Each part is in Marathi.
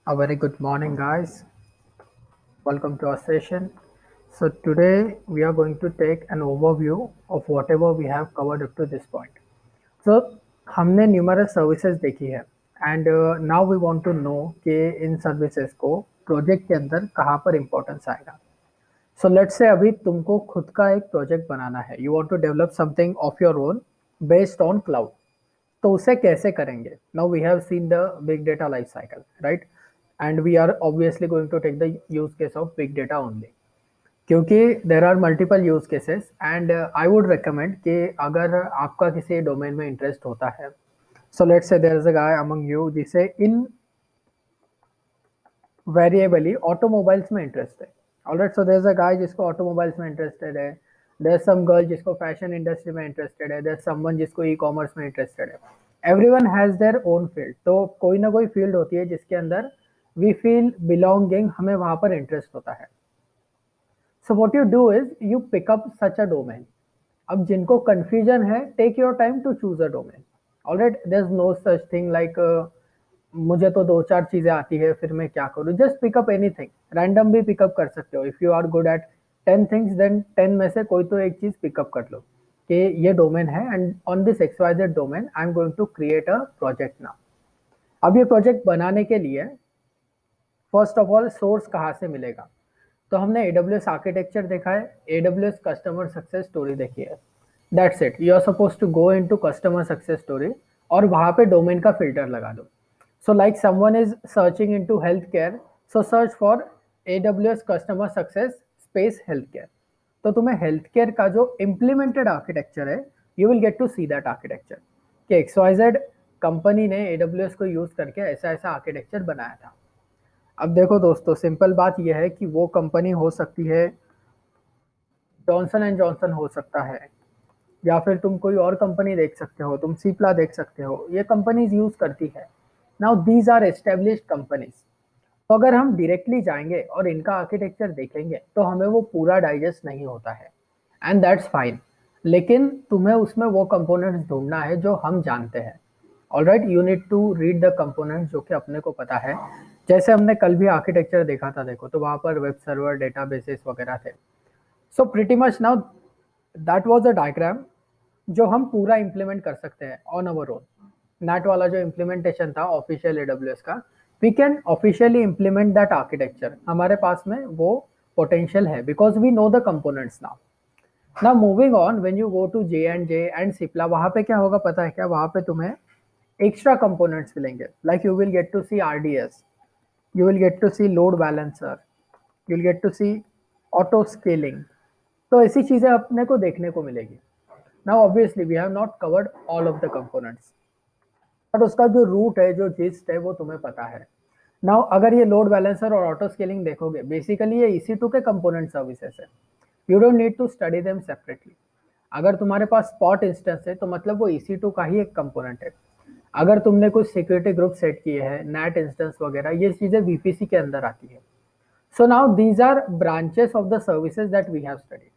A very good morning, guys. Welcome to our session. So, today we are going to take an overview of whatever we have covered up to this point. So, हमने numerous services देखी है and now we want to know कि इन services को project के अंदर कहाँ पर importance आएगा. So, let's say अभी तुमको खुद का एक project बनाना है. You want to develop something of your own based on cloud. तो उसे कैसे करेंगे? Now we have seen the big data life cycle, right? And we are obviously going to take the use case of big data only. क्योंकि there are multiple use cases and I would recommend कि अगर आपका किसी डोमेन में इंटरेस्ट होता है, so let's say there is a guy among you जिसे इन वेरिएबली ऑटोमोबाइल्स में इंटरेस्ट है. Alright, so there is a guy जिसको ऑटोमोबाइल्स में इंटरेस्टेड है, देयर सम गर्ल जिसको फैशन इंडस्ट्री में इंटरेस्टेड है, देयर समवन जिसको ई कॉमर्स में इंटरेस्टेड है. Everyone has their own field. तो कोई ना कोई फील्ड होती है जिसके अंदर वी फील बिलोंगिंग, हमें वहां पर इंटरेस्ट होता है. So what you do is you pick up such a domain. अब जिनको कंफ्यूजन है, take your time to choose a domain. Alright, there is no such thing like मुझे तो दो चार चीजें आती है फिर मैं क्या करूँ. जस्ट पिकअप एनीथिंग, रैंडम भी पिकअप कर सकते हो. If you are good at 10 things then 10 में से कोई तो एक चीज पिकअप कर लो कि ये डोमेन है and on this XYZ domain I am going to create a project now. अब ये प्रोजेक्ट बनाने के लिए फर्स्ट ऑफ ऑल सोर्स कहाँ से मिलेगा? तो हमने AWS आर्किटेक्चर देखा है, AWS कस्टमर सक्सेस स्टोरी देखी है. That's it. You are suppose to go into customer success story और वहां पे डोमेन का फिल्टर लगा दो. So like someone is searching into healthcare, so search for AWS customer success space healthcare. तो तुम्हें healthcare का जो implemented architecture है, you will get to see that architecture कि XYZ कंपनी ने AWS को यूज करके ऐसा ऐसा आर्किटेक्चर बनाया था. अब देखो दोस्तों, सिंपल बात यह है कि वो कंपनी हो सकती है जॉनसन एंड जॉनसन, हो सकता है, या फिर तुम कोई और कंपनी देख सकते हो, तुम सिप्ला देख सकते हो. ये कंपनीज यूज करती है. Now these are established companies. तो अगर हम डायरेक्टली जाएंगे और इनका आर्किटेक्चर देखेंगे तो हमें वो पूरा डाइजेस्ट नहीं होता है एंड दैट्स फाइन. लेकिन तुम्हें उसमें वो कंपोनेंट्स ढूंढना है जो हम जानते हैं. Alright, you need to read the components जो कि अपने को पता है. जैसे हमने कल भी आर्किटेक्चर देखा था, देखो तो वहां पर वेब सर्वर, डेटाबेसेस वगैरह थे. So pretty much now that was a diagram जो हम पूरा इम्प्लीमेंट कर सकते हैं ऑन अवर ओन. नेट वाला जो इम्प्लीमेंटेशन था ऑफिशियल AWS का, we can officially implement that architecture. हमारे पास में वो पोटेंशियल है because we know the components now. Now moving on, when you go to J&J and Cipla, वहां पे क्या होगा पता है क्या? वहां पे तुम्हें एक्स्ट्रा कंपोनेंट्स मिलेंगे. Like you will get to see RDS, you will get to see load balancer, you will get to see auto scaling. तो ऐसी चीजें अपने को देखने को मिलेगी. Now obviously we have not covered all of the components, but उसका जो रूट है, जो जिस्ट है, वो तुम्हें पता है. नाउ अगर ये लोड बैलेंसर और ऑटो स्केलिंग देखोगे, बेसिकली ये EC2 के कंपोनेंट सर्विसेज है. You don't need to study them separately. अगर तुम्हारे पास स्पॉट इंस्टेंस है तो मतलब वो EC2 का ही एक कंपोनेंट है. अगर तुमने कुछ सिक्योरिटी ग्रुप सेट किए हैं, नेट इंस्टेंस वगैरह, ये चीजें VPC के अंदर आती है. So now these are branches of the services that we have studied.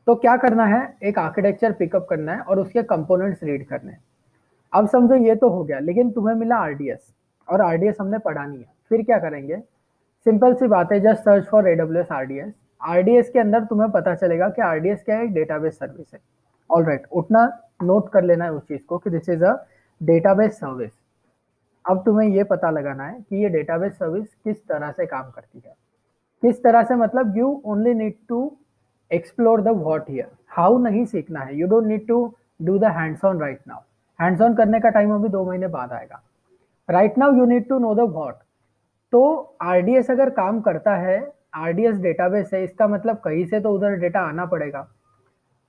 तो क्या करना है? एक आर्किटेक्चर पिकअप करना है और उसके कंपोनेंट्स रीड करने हैं. अब समझो ये तो हो गया, लेकिन तुम्हें मिला RDS और RDS हमने पढ़ा नहीं है. फिर क्या करेंगे? सिंपल सी बात है, just search for AWS RDS. RDS के अंदर तुम्हें पता चलेगा कि RDS क्या है, एक डेटाबेस सर्विस है. ऑलराइट, उतना नोट कर लेना है उस चीज को कि दिस इज अ डेटाबेस सर्विस. अब तुम्हें ये पता लगाना है कि ये डेटाबेस सर्विस किस तरह से काम करती है. किस तरह से मतलब you only need to explore the what here. How नहीं सीखना है. You don't need to do the hands on right now. Hands on करने का टाइम अभी 2 महीने बाद आएगा. Right now you need to know the what. तो RDS अगर काम करता है, RDS डेटाबेस है, इसका मतलब कहीं से तो उधर डेटा आना पडेगा.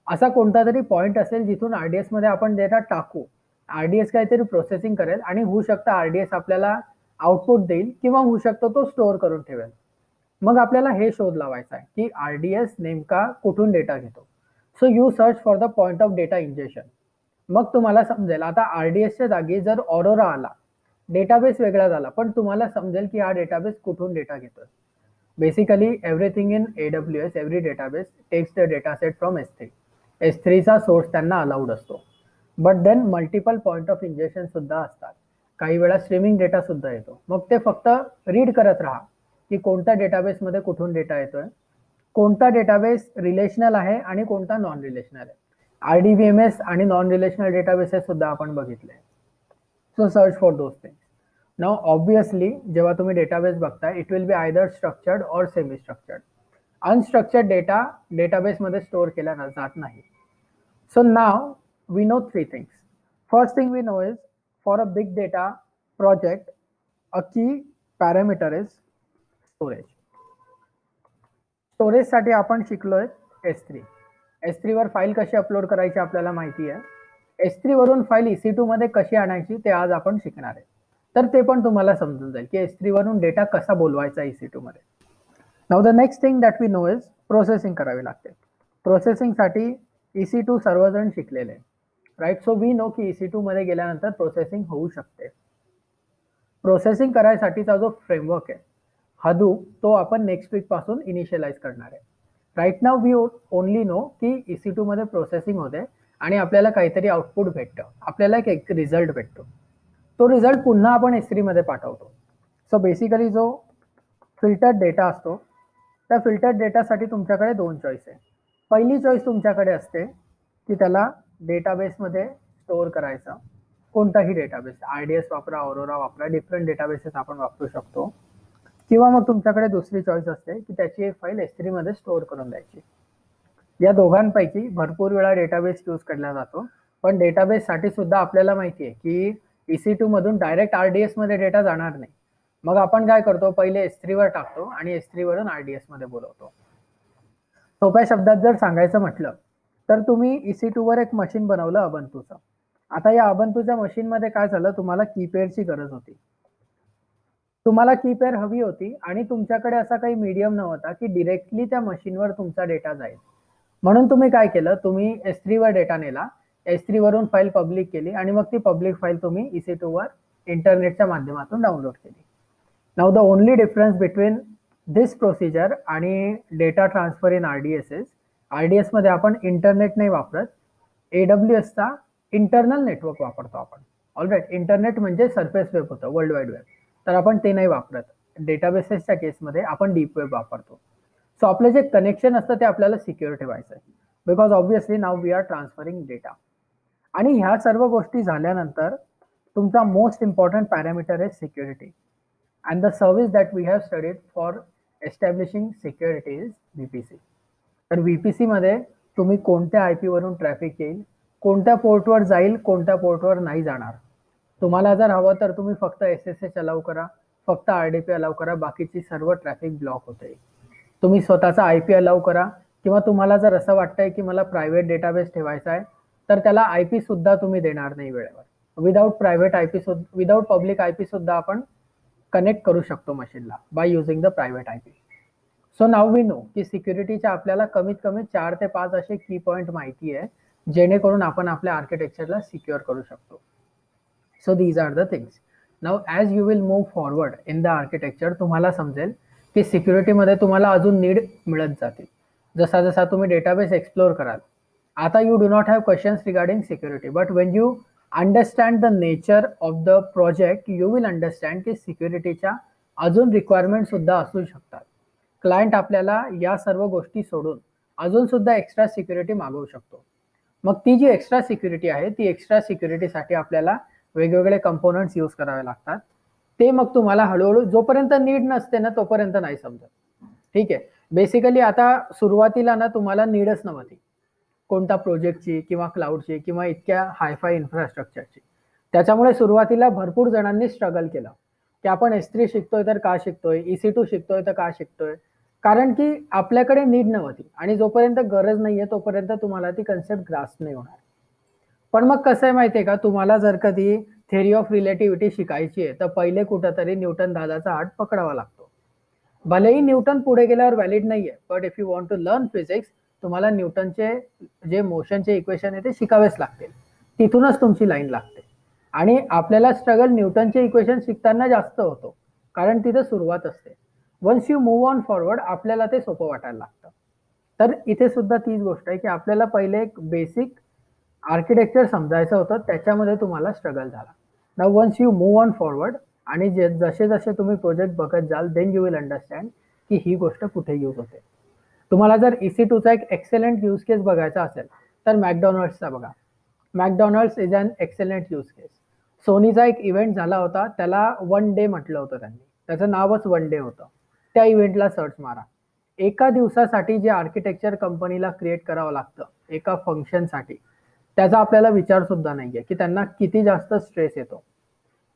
असा कोणता तरी पॉइंट असेल जिथून RDS मध्ये आपण डेटा टाकू. RDS काहीतरी प्रोसेसिंग करेल आणि होऊ शकतं RDS आपल्याला आउटपुट देईल किंवा होऊ शकतो तो स्टोअर करून ठेवेल. मग आपल्याला हे शोध लावायचा आहे की RDS नेमका कुठून डेटा घेतो. So you search for the point of data injection. मग तुम्हाला समजेल. आता RDSच्या जागी जर ऑरोरा आला, डेटाबेस वेगळा झाला, पण तुम्हाला समजेल की हा डेटाबेस कुठून डेटा घेतोय. Basically everything in AWS, every database takes the data set from S3. S3 चा सोर्स त्यांना अलाउड असतो. But then multiple point of injection सुद्धा असतात. काही वेळा स्ट्रीमिंग डेटा सुद्धा येतो. मग ते फक्त रीड करत राहा की कोणत्या डेटाबेसमध्ये कुठून डेटा येतोय, कोणता डेटाबेस रिलेशनल आहे आणि कोणता नॉन रिलेशनल आहे. RDBMS आणि नॉन रिलेशनल डेटाबेसेस सुद्धा आपण बघितले. So search for those things. Now obviously जेव्हा तुम्ही डेटाबेस बघताय, it will B either structured और सेमी स्ट्रक्चर्ड. अनस्ट्रक्चर्ड डेटा डेटाबेसमध्ये स्टोअर केला जात नाही. So now we know three things. First thing we know is for a big data project, a key parameter is storage. Storage साठी आपण शिकलोय S3. S3 वर फाईल कशी अपलोड करायची आपल्याला माहिती आहे. S3 वरून फाईल EC2 मध्ये कशी आणायची ते आज आपण शिकणार आहे. तर ते पण तुम्हाला समजून जाईल की S3 वरून डेटा कसा बोलवायचा EC2 मध्ये. Now the next thing that we know is processing करावी लागते. प्रोसेसिंग साठी EC2 सर्वजण शिकलेले, राईट. सो वी नो की EC2 मध्ये गेल्यानंतर प्रोसेसिंग होऊ शकते. प्रोसेसिंग करायसाठीचा जो फ्रेमवर्क आहे हडूप, तो आपण नेक्स्ट वीक पासून इनिशियलाइज करणार आहे. Right now we only know की EC2 मध्ये प्रोसेसिंग होते आणि आपल्याला काहीतरी आउटपुट भेटतं, आपल्याला एक रिझल्ट भेटतो. तो रिझल्ट पुन्हा आपण S3 मध्ये पाठवतो. सो बेसिकली जो फिल्टर्ड डेटा असतो, त्या फिल्टर्ड डेटासाठी तुमच्याकडे दोन चॉईस आहे. पहिली चॉईस तुमच्याकडे असते की त्याला डेटाबेसमध्ये स्टोअर करायचा, कोणताही डेटाबेस, RDS वापरा, ऑरोरा वापरा, डिफरंट डेटाबेसेस आपण वापरू शकतो. किंवा मग तुमच्याकडे दुसरी चॉईस असते की त्याची एक फाईल S3 मध्ये स्टोअर करून द्यायची. या दोघांपैकी भरपूर वेळा डेटाबेस यूज केला जातो, पण डेटाबेससाठी सुद्धा आपल्याला माहिती आहे की EC2 मधून डायरेक्ट RDS मध्ये डेटा जाणार नाही. मग आपण काय करतो, पहिले S3 वर टाकतो आणि S3 वरून RDS मध्ये बोलवतो. सोप्या शब्दात जर सांगायचं म्हटलं तर तुम्ही EC2 वर एक मशीन बनवलं अबंतूचं. आता या अबंतूच्या मशीनमध्ये काय झालं, तुम्हाला कीपेअरची गरज होती. तुम्हाला कीपेअर हवी होती आणि तुमच्याकडे असा काही मीडियम नव्हता की डिरेक्टली त्या मशीनवर तुमचा डेटा जाईल. म्हणून तुम्ही काय केलं, तुम्ही S3 वर डेटा नेला, S3 वरून फाईल पब्लिक केली आणि मग ती पब्लिक फाईल तुम्ही EC2 वर इंटरनेटच्या माध्यमातून डाउनलोड केली. Now the only difference between this procedure आणि डेटा ट्रान्सफर इन RDS मध्ये आपण इंटरनेट नाही वापरत, AWSचा इंटरनल नेटवर्क वापरतो आपण. ऑलराईट, इंटरनेट म्हणजे सरफेस वेब होतं, वर्ल्ड वाईड वेब, तर आपण ते नाही वापरत. डेटाबेसेसच्या केसमध्ये आपण डीप वेब वापरतो. सो आपलं जे कनेक्शन असतं ते आपल्याला सिक्युअर ठेवायचं आहे, because obviously now we are transferring data. आणि ह्या सर्व गोष्टी झाल्यानंतर तुमचा मोस्ट इम्पॉर्टंट पॅरामीटर आहे security. And the service that we have studied for establishing security is VPC. तर VPC मध्ये तुम्ही कोणत्या IP वरून ट्रॅफिक येईल, कोणत्या पोर्टवर जाईल, कोणत्या पोर्टवर नाही जाणार. तुम्हाला जर हवं तर तुम्ही फक्त SSH अलाउ करा, फक्त RDP अलाउ करा, बाकीची सर्व ट्रॅफिक ब्लॉक होते. तुम्ही स्वतःचा IP अलाउ करा, किंवा तुम्हाला जर असं वाटतंय की मला प्रायव्हेट डेटाबेस ठेवायचा आहे तर त्याला IP सुद्धा तुम्ही देणार नाही वेळेवर. विदाउट पब्लिक IP सुद्धा आपण कनेक्ट करू शकतो मशीनला by using the private IP. So now we know की सिक्युरिटीच्या आपल्याला कमीत कमी 4 ते 5 असे की पॉईंट माहिती आहे, जेणेकरून आपण आपल्या आर्किटेक्चरला सिक्युअर करू शकतो. So these are the things. Now as you will move forward in the architecture, तुम्हाला समजेल की सिक्युरिटीमध्ये तुम्हाला अजून नीड मिळत जातील. जसा जसा तुम्ही डेटाबेस एक्सप्लोर कराल, आता you do not have questions regarding security, but Wien you understand the nature of the project, you will understand की सिक्युरिटीच्या अजून रिक्वायरमेंट सुद्धा असू शकतात. क्लायंट आपल्याला या सर्व गोष्टी सोडून अजून सुद्धा एक्स्ट्रा सिक्युरिटी मागवू शकतो. मग ती जी एक्स्ट्रा सिक्युरिटी आहे, ती एक्स्ट्रा सिक्युरिटीसाठी आपल्याला वेगवेगळे कंपोनंट्स यूज करावे लागतात. ते मग तुम्हाला हळूहळू, जोपर्यंत नीड नसते ना तोपर्यंत नाही समजत. ठीक आहे, बेसिकली आता सुरुवातीला ना तुम्हाला नीडच नव्हती कोणता प्रोजेक्टची किंवा क्लाउडची किंवा इतक्या हायफाय इन्फ्रास्ट्रक्चरची. त्याच्यामुळे सुरुवातीला भरपूर जणांनी स्ट्रगल केलं की आपण S3 शिकतोय तर का शिकतोय, EC2 शिकतोय तर का शिकतोय, कारण की आपल्याकडे नीड नव्हती. आणि जोपर्यंत गरज नाहीये तोपर्यंत तुम्हाला ती कन्सेप्ट ग्रास्प नाही होणार. पण मग कसं आहे माहितीये का, तुम्हाला जर कधी थेअरी ऑफ रिलेटिव्हिटी शिकायची आहे तर पहिले कुठंतरी न्यूटन दादाचा हात पकडावा लागतो. भलेही न्यूटन पुढे गेल्यावर व्हॅलिड नाहीये, but if you want to learn physics, तुम्हाला न्यूटनचे जे मोशनचे इक्वेशन आहे ते शिकावेच लागतील. तिथूनच तुमची लाईन लागते. आणि आपल्याला स्ट्रगल न्यूटनचे इक्वेशन शिकताना जास्त होतो, कारण तिथे सुरुवात असते. Once you move on forward आपल्याला ते सोपं वाटायला लागतं. तर इथे सुद्धा तीच गोष्ट आहे की आपल्याला पहिले एक बेसिक आर्किटेक्चर समजायचं होतं, त्याच्यामध्ये तुम्हाला स्ट्रगल झाला. Now once you move on forward आणि जसे जसे तुम्ही प्रोजेक्ट बघत जाल, देन यू विल अंडरस्टँड की ही गोष्ट कुठे यूज होते. तुम्हाला जर EC2चा एक एक्सेलंट यूज केस बघायचा असेल तर मॅकडॉनल्ड्सचा बघा. McDonald's is an excellent use case. सोनीचा एक इव्हेंट झाला होता, त्याला वन डे म्हटलं होतं त्यांनी, त्याचं नावच वन डे होतं. त्या इव्हेंटला सर्च मारा. एका दिवसासाठी जे आर्किटेक्चर कंपनीला क्रिएट करावं लागतं एका फंक्शनसाठी, त्याचा आपल्याला विचार सुद्धा नाहीये की त्यांना किती जास्त स्ट्रेस येतो.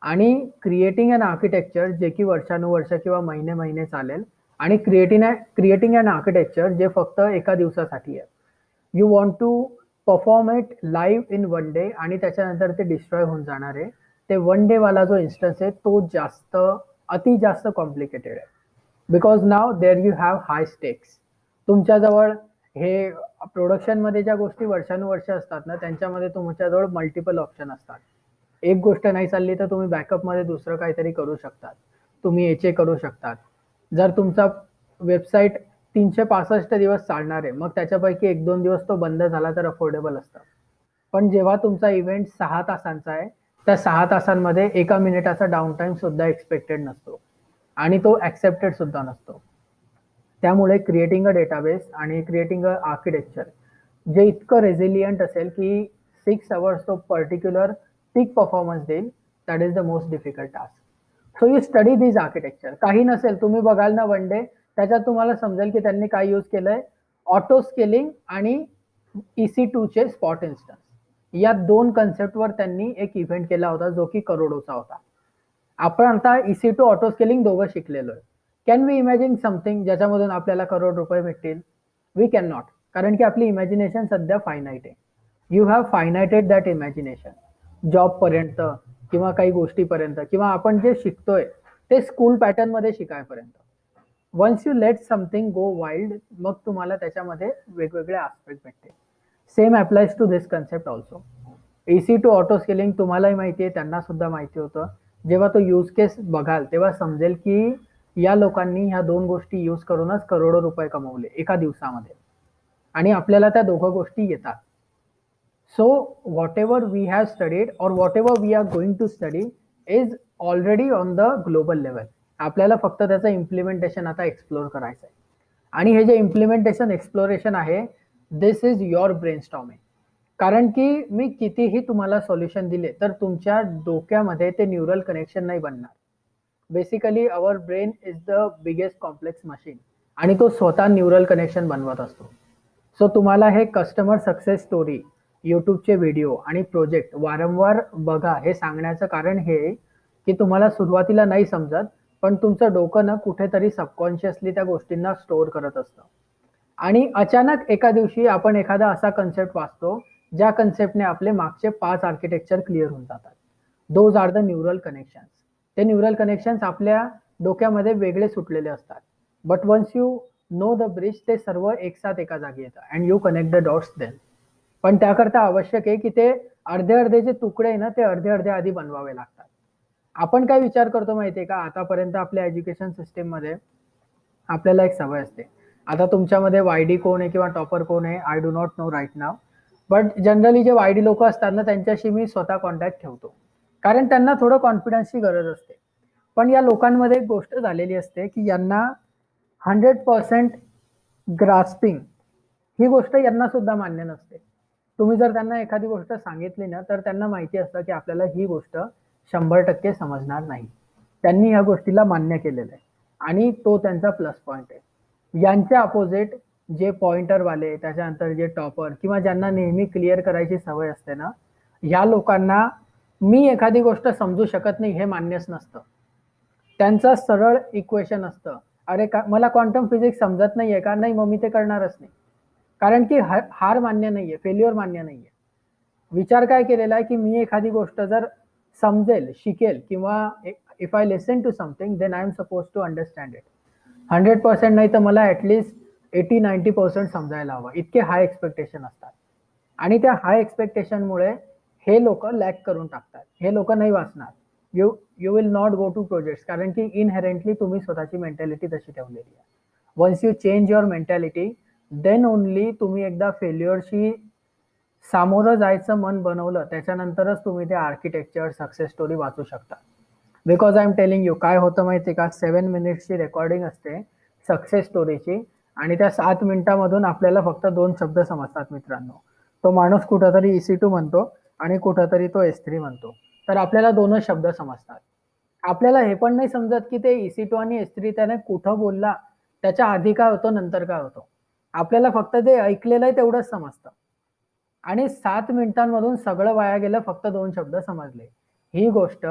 आणि क्रिएटिंग अन आर्किटेक्चर जे की वर्षानुवर्ष किंवा महिने महिने चालेल, आणि क्रिएटिंग अन आर्किटेक्चर जे फक्त एका दिवसासाठी आहे. You want to perform it live in one day आणि त्याच्यानंतर ते डिस्ट्रॉय होऊन जाणार आहे. ते वन डे वाला जो इन्स्टन्स आहे तो जास्त अति जास्त कॉम्प्लिकेटेड आहे. Because now there you have high stakes. तुमच्याजवळ हे प्रोडक्शनमध्ये ज्या गोष्टी वर्षानुवर्ष असतात ना, त्यांच्यामध्ये तुमच्याजवळ मल्टिपल ऑप्शन असतात. एक गोष्ट नाही चालली तर तुम्ही बॅकअपमध्ये दुसरं काहीतरी करू शकतात. तुम्ही याचे करू शकतात. जर तुमचा वेबसाईट 365 दिवस चालणार आहे, मग त्याच्यापैकी 1-2 दिवस तो बंद झाला तर अफोर्डेबल असतं. पण जेव्हा तुमचा इव्हेंट 6 तासांचा आहे, त्या 6 तासांमध्ये 1 मिनिटाचा डाऊन टाईम सुद्धा एक्सपेक्टेड नसतो आणि तो ॲक्सेप्टेड सुद्धा नसतो. त्यामुळे क्रिएटिंग अ डेटाबेस आणि क्रिएटिंग अ आर्किटेक्चर जे इतकं रेझिलियंट असेल की 6 अवर्स तो पर्टिक्युलर पीक परफॉर्मन्स देईल, that is the most difficult task. So you study this architecture. काही नसेल, तुम्ही बघाल ना वन डे, त्याच्यात तुम्हाला समजेल की त्यांनी काय यूज केलंय. ऑटो स्केलिंग आणि EC2चे स्पॉट इन्स्टन्स, या दोन कन्सेप्टवर त्यांनी एक इव्हेंट केला होता जो की करोडोचा होता. आपण आता EC2 ऑटो स्केलिंग दोघं शिकलेलो आहे. कॅन वी इमॅजिन समथिंग ज्याच्यामधून आपल्याला करोड रुपये भेटतील? वी कॅन नॉट, कारण की आपली इमॅजिनेशन सध्या फायनाईट आहे. You have finited that imagination. जॉबपर्यंत किंवा काही गोष्टीपर्यंत किंवा आपण जे शिकतोय ते स्कूल पॅटर्नमध्ये शिकायपर्यंत. Once you let something go wild, मग तुम्हाला त्याच्यामध्ये वेगवेगळे आस्पेक्ट भेटते. Same applies to this concept also. EC2 auto scaling तुम्हालाही माहिती आहे, त्यांना सुद्धा माहिती होतं. जेव्हा तो यूज केस बघाल तेव्हा समजेल की या लोकांनी ह्या दोन गोष्टी यूज करूनच करोडो रुपये कमवले एका दिवसामध्ये, आणि आपल्याला त्या दोघं गोष्टी येतात. So whatever we have studied or whatever we are going to study is already on the global level. आपल्याला फक्त त्याचं इम्प्लिमेंटेशन आता एक्सप्लोर करायचं आहे. आणि हे जे इम्प्लिमेंटेशन एक्सप्लोरेशन आहे, दिस इज युअर ब्रेनस्टॉर्मिंग. कारण की मी कितीही तुम्हाला सोल्युशन दिले तर तुमच्या डोक्यामध्ये ते न्यूरल कनेक्शन नाही बनणार. Basically our brain is the biggest complex machine आणि तो स्वतः न्यूरल कनेक्शन बनवत असतो. सो तुम्हाला हे कस्टमर सक्सेस स्टोरी, यूट्यूबचे व्हिडिओ आणि प्रोजेक्ट वारंवार बघा हे सांगण्याचं कारण हे की तुम्हाला सुरुवातीला नाही समजत, पण तुमचं डोकं ना कुठेतरी सबकॉन्शियसली त्या गोष्टींना स्टोअर करत असतं. आणि अचानक एका दिवशी आपण एखादा असा कन्सेप्ट वाचतो ज्या कन्सेप्टने आपले मागचे 5 आर्किटेक्चर क्लिअर होऊन जातात. Those are the neural connections. ते न्यूरल कनेक्शन्स आपल्या डोक्यामध्ये वेगळे सुटलेले असतात. But once you know the bridge, ते सर्व एकसाथ एका जागी येतं and you connect the dots then. पण त्याकरता आवश्यक आहे की ते अर्धे अर्धे जे तुकडे आहे ना, ते अर्धे अर्धे आधी बनवावे लागतात. आपण काय विचार करतो माहितीये का, आतापर्यंत आपल्या एज्युकेशन सिस्टीममध्ये आपल्याला एक सवय असते. आता तुमच्यामध्ये YD कोण आहे किंवा टॉपर कोण आहे, I do not know right now. But generally जे YD लोक असतात ना, त्यांच्याशी मी स्वतः कॉन्टॅक्ट ठेवतो, कारण त्यांना थोडं कॉन्फिडन्सची गरज असते. पण या लोकांमध्ये एक गोष्ट झालेली असते की यांना 100% ग्रास्पिंग ही गोष्ट यांना सुद्धा मान्य नसते. तुम्ही जर त्यांना एखादी गोष्ट सांगितली ना, तर त्यांना माहिती असतं की आपल्याला ही गोष्ट 100% समजणार नाही. त्यांनी ह्या गोष्टीला मान्य केलेलं आहे आणि तो त्यांचा प्लस पॉइंट आहे. यांच्या अपोजिट जे पॉइंटरवाले, त्याच्यानंतर जे टॉपर किंवा ज्यांना नेहमी क्लिअर करायची सवय असते ना, ह्या लोकांना मी एखादी गोष्ट समजू शकत नाही हे मान्यच नसतं. त्यांचं सरळ इक्वेशन असतं, अरे का मला क्वांटम फिजिक्स समजत नाहीये का, नाही मग मी ते करणारच नाही. कारण की हार मान्य नाहीये, फेल्युअर मान्य नाहीये. विचार काय केलेला आहे की मी एखादी गोष्ट जर समजेल, शिकेल किंवा if I listen to something then I am suppose to understand it. 100% नाही तर मला ॲटलिस्ट 80-90% समजायला हवं, इतके हाय एक्सपेक्टेशन असतात. आणि त्या हाय एक्सपेक्टेशनमुळे हे लोक लॅक करून टाकतात. हे लोक नाही वाचणार. You will not go to projects, कारण की इनहेरेंटली तुम्ही स्वतःची मेंटॅलिटी तशी ठेवलेली आहे. Once you change your mentality, then only तुम्ही एकदा फेल्युअरशी सामोरं जायचं मन बनवलं त्याच्यानंतरच तुम्ही ते आर्किटेक्चर सक्सेस स्टोरी वाचू शकता. Because I am telling you, काय होतं माहिती का, 7 मिनिट्सची रेकॉर्डिंग असते सक्सेस स्टोरीची, आणि त्या 7 मिनिटामधून आपल्याला फक्त 2 शब्द समजतात मित्रांनो. तो माणूस कुठंतरी EC2 म्हणतो आणि कुठंतरी तो S3 म्हणतो, तर आपल्याला 2च शब्द समजतात. आपल्याला हे पण नाही समजत की ते EC2 आणि S3 त्याने कुठं बोलला, त्याच्या आधी काय होतं, नंतर काय होतं. आपल्याला फक्त ते ऐकलेलं आहे तेवढंच समजतं, आणि 7 मिनिटांमधून सगळं वाया गेलं, फक्त 2 शब्द समजले. ही गोष्ट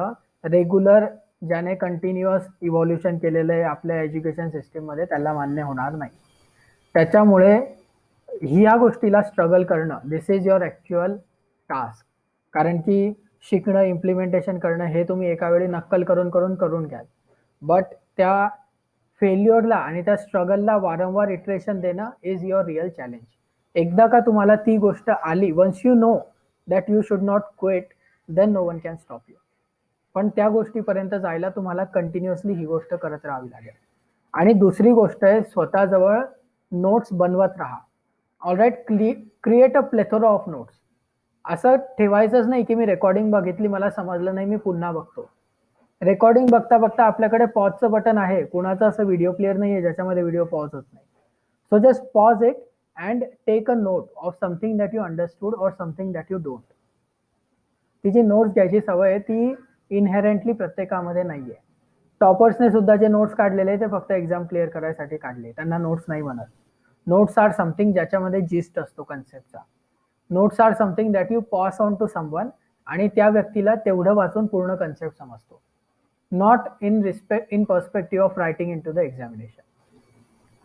रेग्युलर ज्याने कंटिन्युअस इव्हॉल्युशन केलेलं आहे आपल्या एज्युकेशन सिस्टीममध्ये त्याला मान्य होणार नाही. त्याच्यामुळे ह्या गोष्टीला स्ट्रगल करणं, दिस इज युअर ॲक्च्युअल टास्क. कारण की शिकणं, इम्प्लिमेंटेशन करणं हे तुम्ही एका वेळी नक्कल करून घ्याल, बट त्या फेल्युअरला आणि त्या स्ट्रगलला वारंवार इटरेशन देणं इज युअर रिअल चॅलेंज. एकदा का तुम्हाला ती गोष्ट आली, once you know that you should not quit, then no one can stop you. पण त्या गोष्टीपर्यंत जायला तुम्हाला कंटिन्युअसली ही गोष्ट करत राहावी लागेल. आणि दुसरी गोष्ट आहे, स्वतःजवळ नोट्स बनवत राहा. All right, create a plethora of notes. असं ठेवायचंच नाही की मी रेकॉर्डिंग बघितली, मला समजलं नाही, मी पुन्हा बघतो. रेकॉर्डिंग बघता बघता आपल्याकडे पॉजचं बटन आहे, कुणाचं असं व्हिडिओ प्लेअर नाही आहे ज्याच्यामध्ये व्हिडिओ पॉज होत नाही. So just pause it and take a note of something that you understood or something that you don't. ती जी नोट्स घ्यायची सवय आहे ती इनहेरंटली प्रत्येकामध्ये नाहीये. टॉपर्सने सुद्धा जे नोट्स काढलेले ते फक्त एक्झाम क्लिअर करायसाठी काढले, त्यांना नोट्स नाही म्हणत. नोट्स आर समथिंग ज्याच्यामध्ये जिस्ट असतो कन्सेप्टचा. Notes are something that you pass on to someone, आणि त्या व्यक्तीला तेवढं वाचून पूर्ण कन्सेप्ट समजतो, not in perspective of writing in to the examination.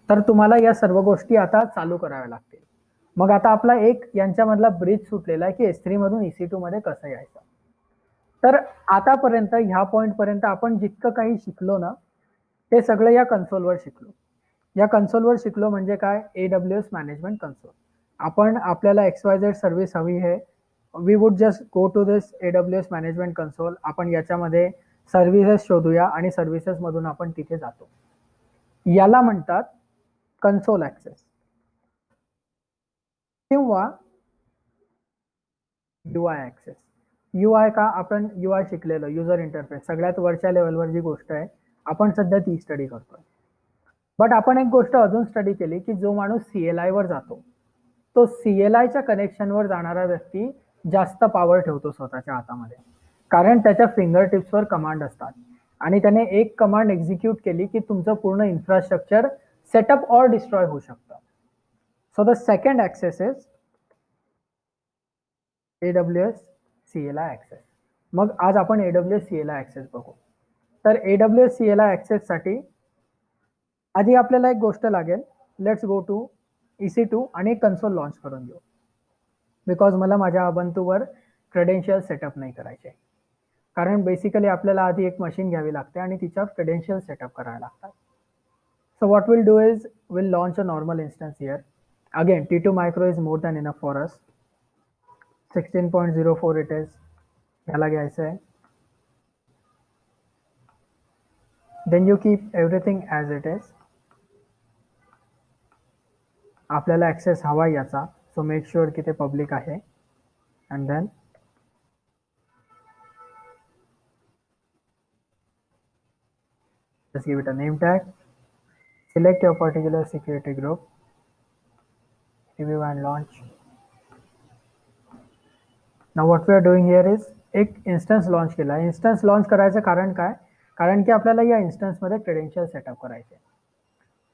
तर तुम्हाला या सर्व गोष्टी आता चालू कराव्या लागतील. मग आता आपला एक यांच्यामधला ब्रिज सुटलेला आहे की S3 मधून EC2 मध्ये कसं यायचं. तर आतापर्यंत ह्या पॉइंट पर्यंत आपण जितकं काही शिकलो ना, ते सगळं या कन्सोलवर शिकलो. या कन्सोलवर शिकलो म्हणजे काय, AWS मॅनेजमेंट कन्सोल. आपण आपल्याला XYZ सर्व्हिस हवी आहे, we would just go to this AWS management console. आपण याच्यामध्ये सर्व्हिसेस शोधूया आणि सर्व्हिसेस मधून आपण तिथे जातो. याला म्हणतात कन्सोल ऍक्सेस किंवा UI ऍक्सेस. UI का, आपण UI शिकलेलो, युजर इंटरफेस, सगळ्यात वरच्या लेवलवर जी गोष्ट आहे आपण सध्या ती स्टडी करतोय. बट आपण एक गोष्ट अजून स्टडी केली की जो माणूस CLI वर जातो, तो CLIच्या कनेक्शनवर जाणारा व्यक्ती जास्त पॉवर ठेवतो स्वतःच्या हातामध्ये, कारण त्याच्या फिंगर टिप्सवर कमांड असतात आणि त्याने एक कमांड एक्झिक्यूट केली की तुमचं पूर्ण इन्फ्रास्ट्रक्चर सेटअप ऑर डिस्ट्रॉय होऊ शकतं. So the second access is AWS CLI access. मग आज आपण AWS CLI ऍक्सेस बघू. तर AWS CLI ऍक्सेस साठी आधी आपल्याला एक गोष्ट लागेल, लेट्स गो टू EC2 आणि कन्सोल लॉन्च करून घेऊ. बिकॉज मला माझ्या अबंतूवर क्रेडेन्शियल सेटअप नाही करायचे, कारण बेसिकली आपल्याला आधी एक मशीन घ्यावी लागते आणि तिच्यावर क्रेडेन्शियल सेटअप करायला लागतात. So what will do is will launch a normal instance here. Again T2 micro is more than enough for us. 16.04 it is, ह्याला घ्यायचं आहे. Then you keep everything as it is. आपल्याला ॲक्सेस हवा याचा, सो मेक शुअर की ते पब्लिक आहे. And then just give it a name tag, select your particular security group, review and launch. Now what we are doing here is एक इन्स्टन्स लॉन्च केला. इन्स्टन्स लॉन्च करायचं कारण काय, कारण की आपल्याला या इन्स्टन्समध्ये क्रेडेन्शियल सेटअप करायचे.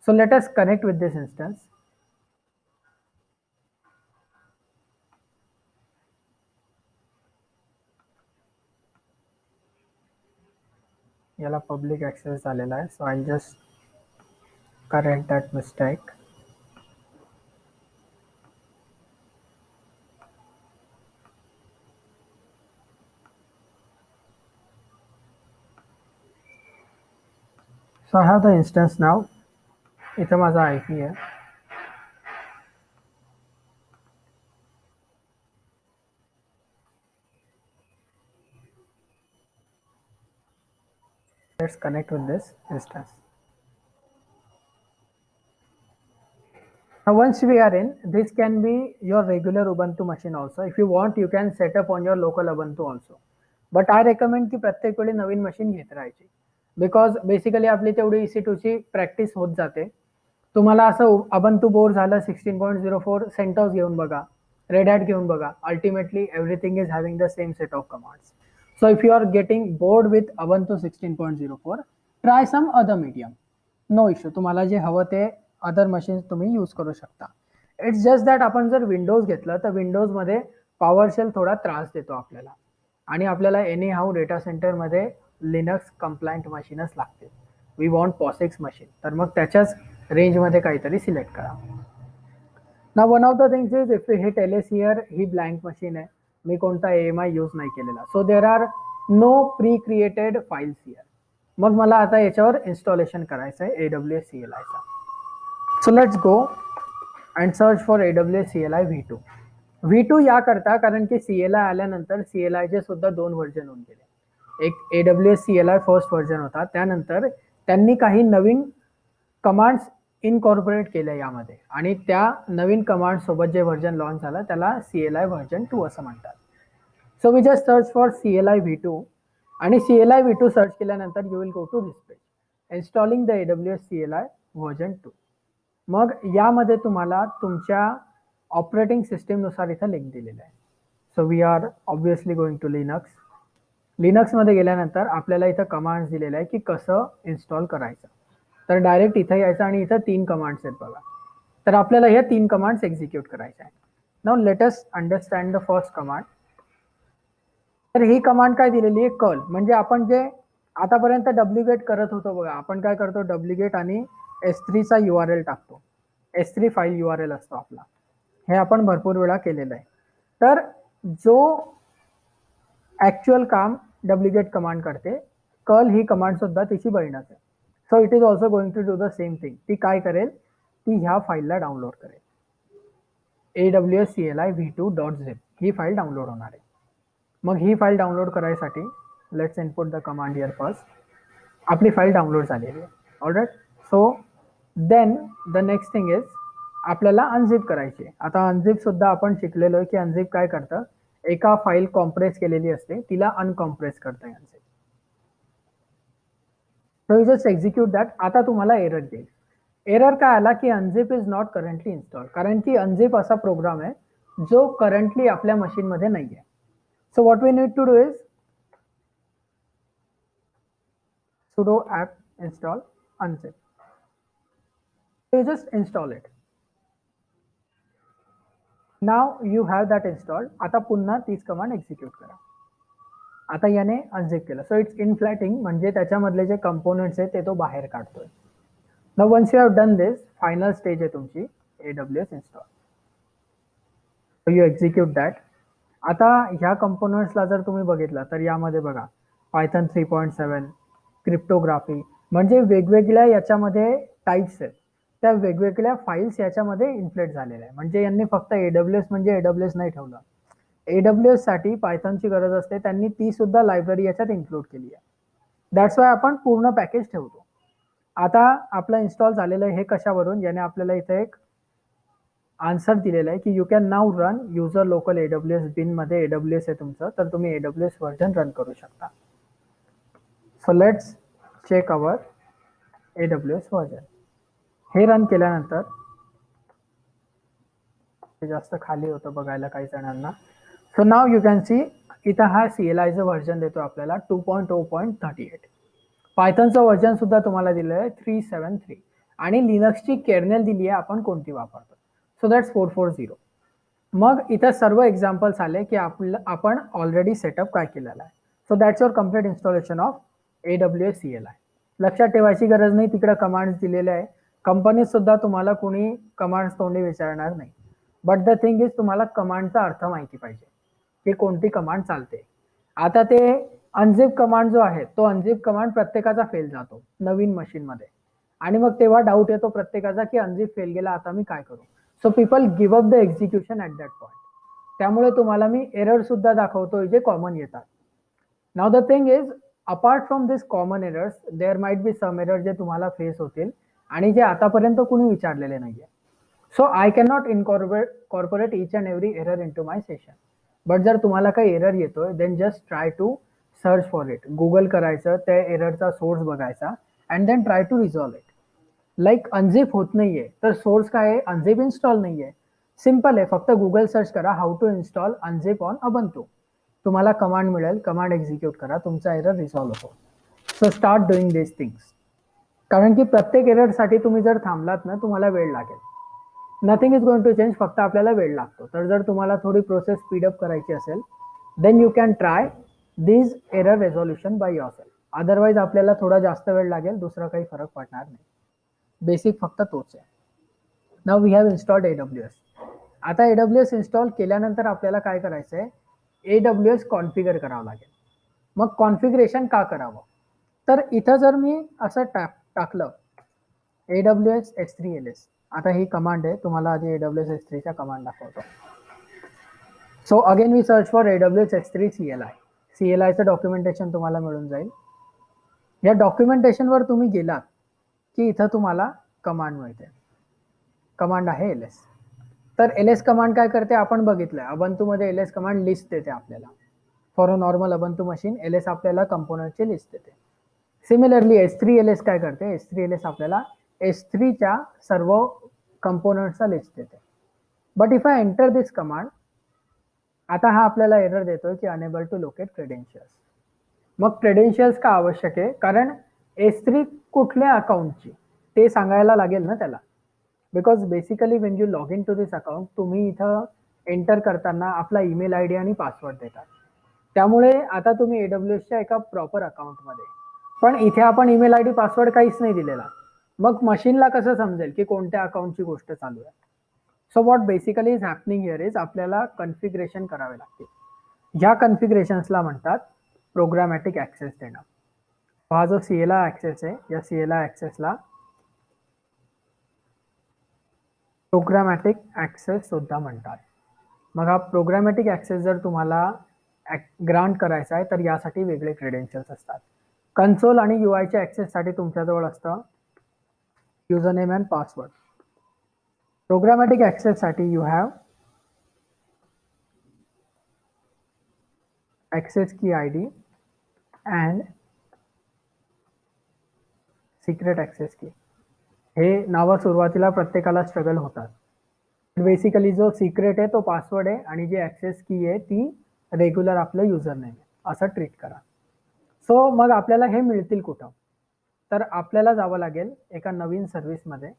So let us connect with this instance. याला पब्लिक ॲक्सेस झालेला आहे, so I just correct that mistake. So I have the instance now. इथं माझा IP आहे. Let's connect with this instance. Now, once we are in, this can be your regular Ubuntu machine also. If you want, you can set up on your local Ubuntu also. But I recommend की प्रत्येक वेळी नवीन मशीन घेत राहायची, बिकॉज बेसिकली आपली तेवढी EC2 ची प्रॅक्टिस होत जाते. तुम्हाला असं Ubuntu बोर झालं 16.04 CentOS घेऊन बघा, Red Hat घेऊन बघा. Ultimately everything is having the same set of commands. So if you are getting bored with Ubuntu 16.04, try some other medium. No issue. तुम्हाला जे हवं ते अदर मशीन्स तुम्ही यूज करू शकता. इट्स जस्ट दॅट आपण जर विंडोज घेतलं तर विंडोजमध्ये पॉवरशेल थोडा त्रास देतो आपल्याला, आणि आपल्याला एनी हाऊ डेटा सेंटरमध्ये लिनक्स कंप्लायंट मशीनच लागते. वी वॉन्ट पॉसिक्स मशीन, तर मग त्याच्याच रेंजमध्ये काहीतरी सिलेक्ट करा. ना one of the things is if you hit LS here, ही ब्लँक मशीन आहे, मी कोणता AMI यूज नाही केलेला. So there are no pre created files here. मग मला आता याच्यावर इन्स्टॉलेशन करायचं आहे AWS CLI चा. So let's go and search for AWS CLI V2. V2 या करता कारण की CLI आल्यानंतर CLI चे सुद्धा 2 व्हर्जन होऊन गेले. एक AWS CLI फर्स्ट व्हर्जन होता, त्यानंतर त्यांनी काही नवीन कमांड्स इनकॉर्पोरेट केले यामध्ये, आणि त्या नवीन कमांड सोबत जे व्हर्जन लॉन्च झालं त्याला CLI व्हर्जन 2 असं म्हणतात. So we just search for CLI V2, आणि CLI V2 सर्च केल्यानंतर you will go to this page, installing the AWS CLI version 2. मग यामध्ये तुम्हाला तुमच्या ऑपरेटिंग सिस्टीमनुसार इथं लिंक दिलेलं आहे. So we are obviously going to Linux. लिनक्समध्ये गेल्यानंतर आपल्याला इथं कमांड्स दिलेलं आहे की कसं इन्स्टॉल करायचं. तर डायरेक्ट इथं यायचं आणि इथं 3 कमांड्स आहेत बघा. तर आपल्याला ह्या 3 कमांड्स एक्झिक्यूट करायच्या आहेत. Now let us understand the first command. तर ही कमांड काय दिलेली आहे, कर्ल. म्हणजे आपण जे आतापर्यंत wget करत होतो बघा, आपण काय करतो, wget आणि S3 चा URL टाकतो. S3 फाईल URL असतो आपला. हे आपण भरपूर वेळा केलेलं आहे. तर जो ऍक्च्युअल काम wget कमांड करते, कर्ल ही कमांड सुद्धा तिची बहीणच आहे. So it is also going to do the same thing. ती काय करेल, ती ह्या फाईलला डाउनलोड करेल. AWS CLI v2.zip ही फाईल डाउनलोड होणार आहे. मग ही फाईल डाउनलोड करायसाठी let's input the command here first. आपली फाईल डाउनलोड झालेली आहे. Alright. So then the next thing is आपल्याला अनझिप करायची आहे. आता अनझिप सुद्धा आपण शिकलेलो आहे की अनझिप काय करतं, एका फाईल कॉम्प्रेस केलेली असते तिला अनकॉम्प्रेस करतं unzip. So you just execute that. आता तुम्हाला एरर देईल. एरर काय आला की unzip is not currently install, कारण की अनझिप असा प्रोग्राम आहे जो करंटली आपल्या मशीनमध्ये नाही आहे. So what we need to do is sudo apt install unzip. So you just install it. Now you have that installed. आता पुन्हा तीच कमांड एक्झिक्यूट करा. आता याने अनझिप केलं. सो इट्स इनफ्लॅटिंग, म्हणजे त्याच्यामधले जे कंपोनेंट्स आहेत ते तो बाहेर काढतोय. Now once you have done this, final stage आहे तुमची AWS install. So you execute that. आता ह्या कंपोनंट्सला जर तुम्ही बघितलं तर यामध्ये बघा Python 3.7, क्रिप्टोग्राफी, म्हणजे वेगवेगळ्या याच्यामध्ये टाईप्स आहेत. त्या वेगवेगळ्या फाईल्स याच्यामध्ये इन्फ्लेट झालेल्या आहे. म्हणजे यांनी फक्त AWS म्हणजे AWS नाही ठेवलं. AWS साठी पायथनची गरज असते, त्यांनी ती सुद्धा लायब्ररी याच्यात इन्क्लूड केली आहे. दॅट्स वाय आपण पूर्ण पॅकेज ठेवतो. आता आपलं इन्स्टॉल झालेलं आहे हे कशावरून, याने आपल्याला इथे एक आन्सर दिलेला आहे की you can now run user local AWS बिन मध्ये AWS आहे तुमचं, तर तुम्ही AWS व्हर्जन रन करू शकता. So let's check our AWS version. हे रन केल्यानंतर जास्त खाली होतं बघायला काही जणांना. So now you can see इथं हा CLIचं व्हर्जन देतो आपल्याला 2.0.38. पायथनचं व्हर्जन सुद्धा तुम्हाला दिलं आहे 373, आणि लिनक्सची केर्नेल दिली आहे आपण कोणती वापरतो. So that's 440. मग इथं सर्व एक्झाम्पल्स आले की आपण ऑलरेडी सेटअप काय केलेला आहे. So that's your complete installation of AWS CLI. लक्षात ठेवायची गरज नाही, तिकडे कमांड्स दिलेले आहे. कंपनीत सुद्धा तुम्हाला कोणी कमांड्स तोंडी विचारणार नाही. बट द थिंग इज तुम्हाला कमांडचा अर्थ माहिती पाहिजे की कोणती कमांड चालते. आता ते अनझिप कमांड जो आहे तो अनझिप कमांड प्रत्येकाचा फेल जातो नवीन मशीनमध्ये, आणि मग तेव्हा डाऊट येतो प्रत्येकाचा की अनझिप फेल गेला, आता मी काय करू. So people give up the execution at that point. त्यामुळे तुम्हाला मी एरर सुद्धा दाखवतोय जे कॉमन येतात. Now the thing is apart from this common errors there might be some error जे तुम्हाला फेस होतील आणि जे आतापर्यंत कुणी विचारलेले नाहीये. So I can not incorporate each and every error into my session. But जर तुम्हाला काही एरर येतोय then just try to search for it. Google करायचं, त्या एररचा सोर्स बघायचा and then try to resolve it. Like unzip होत नाहीये तर सोर्स काय आहे, अनझिप इन्स्टॉल नाहीये. सिम्पल आहे, फक्त गुगल सर्च करा how to install unzip on Ubuntu. तुम्हाला कमांड मिळेल, कमांड एक्झिक्यूट करा, तुमचा एरर रिसॉल्व्ह होतो. सो स्टार्ट डुईंग दिस थिंग्स. कारण की प्रत्येक एररसाठी तुम्ही जर थांबलात ना तुम्हाला वेळ लागेल. Nothing is going to change, फक्त आपल्याला वेळ लागतो. तर जर तुम्हाला थोडी प्रोसेस स्पीडअप करायची असेल then you can try this error resolution by yourself. Otherwise आपल्याला थोडा जास्त वेळ लागेल, दुसरा काही फरक पडणार नाही. बेसिक फक्त तोच आहे. Now we have installed AWS. आता AWS इन्स्टॉल केल्यानंतर आपल्याला काय करायचं आहे, AWS कॉन्फिगर करावं लागेल. मग कॉन्फिगरेशन का करावं, तर इथं जर मी असं टाकलं AWS S3LS. आता ही कमांड आहे, तुम्हाला आधी AWS S3 च्या कमांड दाखवतो. So again we search for AWS S3 CLI. CLIचं डॉक्युमेंटेशन तुम्हाला मिळून जाईल. या डॉक्युमेंटेशनवर तुम्ही गेलात की इथं तुम्हाला कमांड मिळते. कमांड आहे LS. तर LS कमांड काय करते आपण बघितलंय. अबंतूमध्ये LS कमांड लिस्ट देते आपल्याला. For a normal Ubuntu machine LS आपल्याला कंपोनंटची लिस्ट देते. सिमिलरली S3LS काय करते, S3LS आपल्याला S3च्या सर्व कंपोनंटचा लिस्ट देते. But if I enter this command, आता हा आपल्याला एरर देतोय की अनेबल टू लोकेट क्रेडेन्शियल्स. मग क्रेडेन्शियल्स का आवश्यक आहे, कारण S3 कुठल्या अकाउंटची ते सांगायला लागेल ना त्याला. Because basically when you log in to this account, तुम्ही इथं एंटर करताना आपला ईमेल आय डी आणि पासवर्ड देतात. त्यामुळे आता तुम्ही AWSच्या एका प्रॉपर अकाउंटमध्ये, पण इथे आपण ईमेल आय डी पासवर्ड काहीच नाही दिलेला. मग मशीनला कसं समजेल की कोणत्या अकाउंटची गोष्ट चालू आहे. So what basically is happening here is आपल्याला कन्फिगरेशन करावे लागते. ह्या कन्फिगरेशन्सला म्हणतात प्रोग्रामॅटिक ऍक्सेस देणं. हा जो CLI ऍक्सेस आहे, या CLI ऍक्सेसला प्रोग्रामॅटिक ऍक्सेस सुद्धा म्हणतात. मग हा प्रोग्रामॅटिक ऍक्सेस जर तुम्हाला ग्रांट करायचा आहे तर यासाठी वेगळे क्रेडेन्शियल्स असतात. कन्सोल आणि UIच्या ऍक्सेससाठी तुमच्याजवळ असतं user name and password. Programmatic ऍक्सेससाठी you have access key ID and secret access key. हे नावं सुरुवातीला प्रत्येकाला स्ट्रगल होतात. बेसिकली जो सिक्रेट आहे तो पासवर्ड आहे आणि जी ऍक्सेस की आहे ती रेग्युलर आपलं युजर नेम आहे, असं ट्रीट करा. सो मग आपल्याला हे मिळतील कुठं, तर आपल्याला जावं लागेल एका नवीन सर्व्हिसमध्ये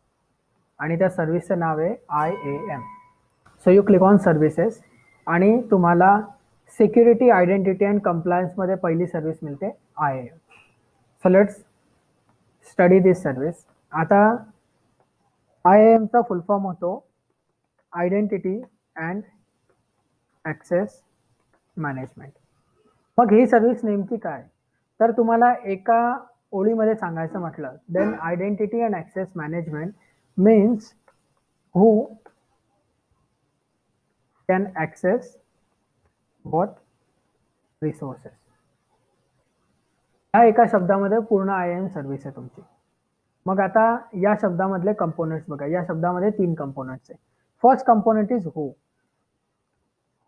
आणि त्या सर्व्हिसचं नाव आहे IAM. So you click on services आणि तुम्हाला सिक्युरिटी, आयडेंटिटी अँड कंप्लायन्समध्ये पहिली सर्व्हिस मिळते IAM. So let's study this service. आता IAMचा फुल फॉर्म होतो आयडेंटिटी अँड ॲक्सेस मॅनेजमेंट. मग ही सर्व्हिस नेमकी काय, तर तुम्हाला एका ओळीमध्ये सांगायचं म्हटलं then identity and access management means who can access what resources. ह्या एका शब्दामध्ये पूर्ण IAM सर्व्हिस आहे तुमची. मग आता या शब्दामधले कंपोनंट्स बघा. या शब्दामध्ये 3 कंपोनंट्स आहे. First component is who.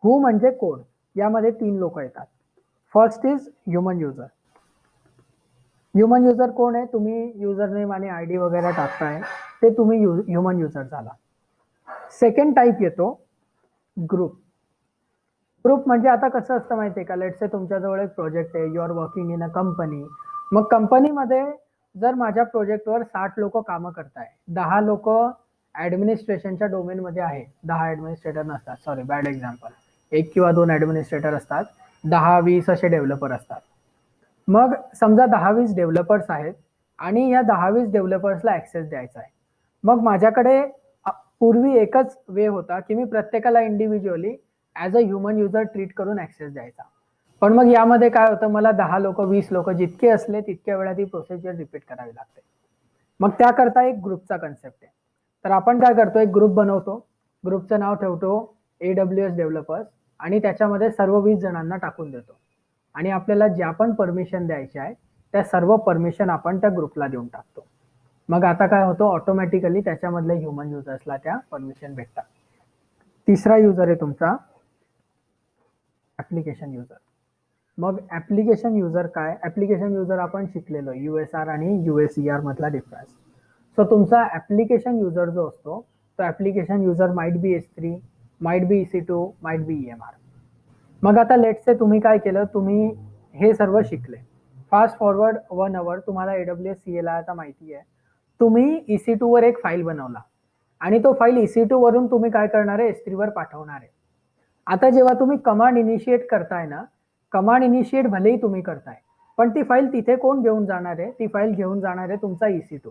Who म्हणजे कोण, यामध्ये 3 लोक येतात. First is human user. Human user कोण आहे, तुम्ही युजर नेम आणि ID वगैरे टाकताय ते तुम्ही ह्युमन युजर झाला. सेकंड टाईप येतो ग्रुप. ग्रुप म्हणजे आता कसं असतं माहिती आहे का, लेट्स से तुमच्याजवळ एक प्रोजेक्ट आहे, you are working in a company. मग कंपनीमध्ये जर माझ्या प्रोजेक्टवर 60 लोक कामं करताय, 10 लोक ऍडमिनिस्ट्रेशनच्या डोमेनमध्ये आहे, 10 ऍडमिनिस्ट्रेटर नसतात, सॉरी बॅड एक्झाम्पल, 1 किंवा 2 ऍडमिनिस्ट्रेटर असतात, 10-20 असे डेव्हलपर असतात. मग समजा 10-20 डेव्हलपर्स आहेत आणि या 10-20 डेव्हलपर्सला ऍक्सेस द्यायचा आहे. मग माझ्याकडे पूर्वी एकच वे होता की मी प्रत्येकाला individually as a human user treat करून ऍक्सेस द्यायचा. पण मग यामध्ये काय होतं, मला 10 लोक 20 लोक जितके असले तितक्या वेळा ती प्रोसिजर रिपीट करावी लागते. मग त्याकरता एक ग्रुपचा कन्सेप्ट आहे. तर आपण काय करतो, एक ग्रुप बनवतो, ग्रुपचं नाव ठेवतो AWS डेव्हलपर्स आणि त्याच्यामध्ये सर्व 20 जणांना टाकून देतो आणि आपल्याला ज्या पण परमिशन द्यायच्या आहे त्या सर्व परमिशन आपण त्या ग्रुपला देऊन टाकतो. मग आता काय होतं, ऑटोमॅटिकली त्याच्यामधल्या ह्युमन युजर्सला त्या परमिशन भेटतात. तिसरा युजर आहे तुमचा ऍप्लिकेशन युजर. मग ऍप्लिकेशन युजर काय, ऍप्लिकेशन युजर आपण शिकलेलो USR आणि USER मधला डिफरन्स. सो तुमचा ऍप्लिकेशन युजर जो असतो तो application user might be S3, might be EC2, might be EMR. मग आता लेट्स से तुम्ही काय केलं, तुम्ही हे सर्व शिकले. फास्ट फॉरवर्ड 1 आवर, तुम्हाला AWS CLI आता माहिती आहे. तुम्ही EC2 वर एक फाईल बनवला आणि तो फाईल EC2 वरून तुम्ही काय करणार आहे, S3 वर पाठवणार आहे. आता जेव्हा तुम्ही कमांड इनिशिएट करताय ना, कमांड इनिशिएट भलेही तुम्ही करताय, पण ती फाईल तिथे कोण घेऊन जाणार आहे, ती फाईल घेऊन जाणार आहे तुमचा EC2.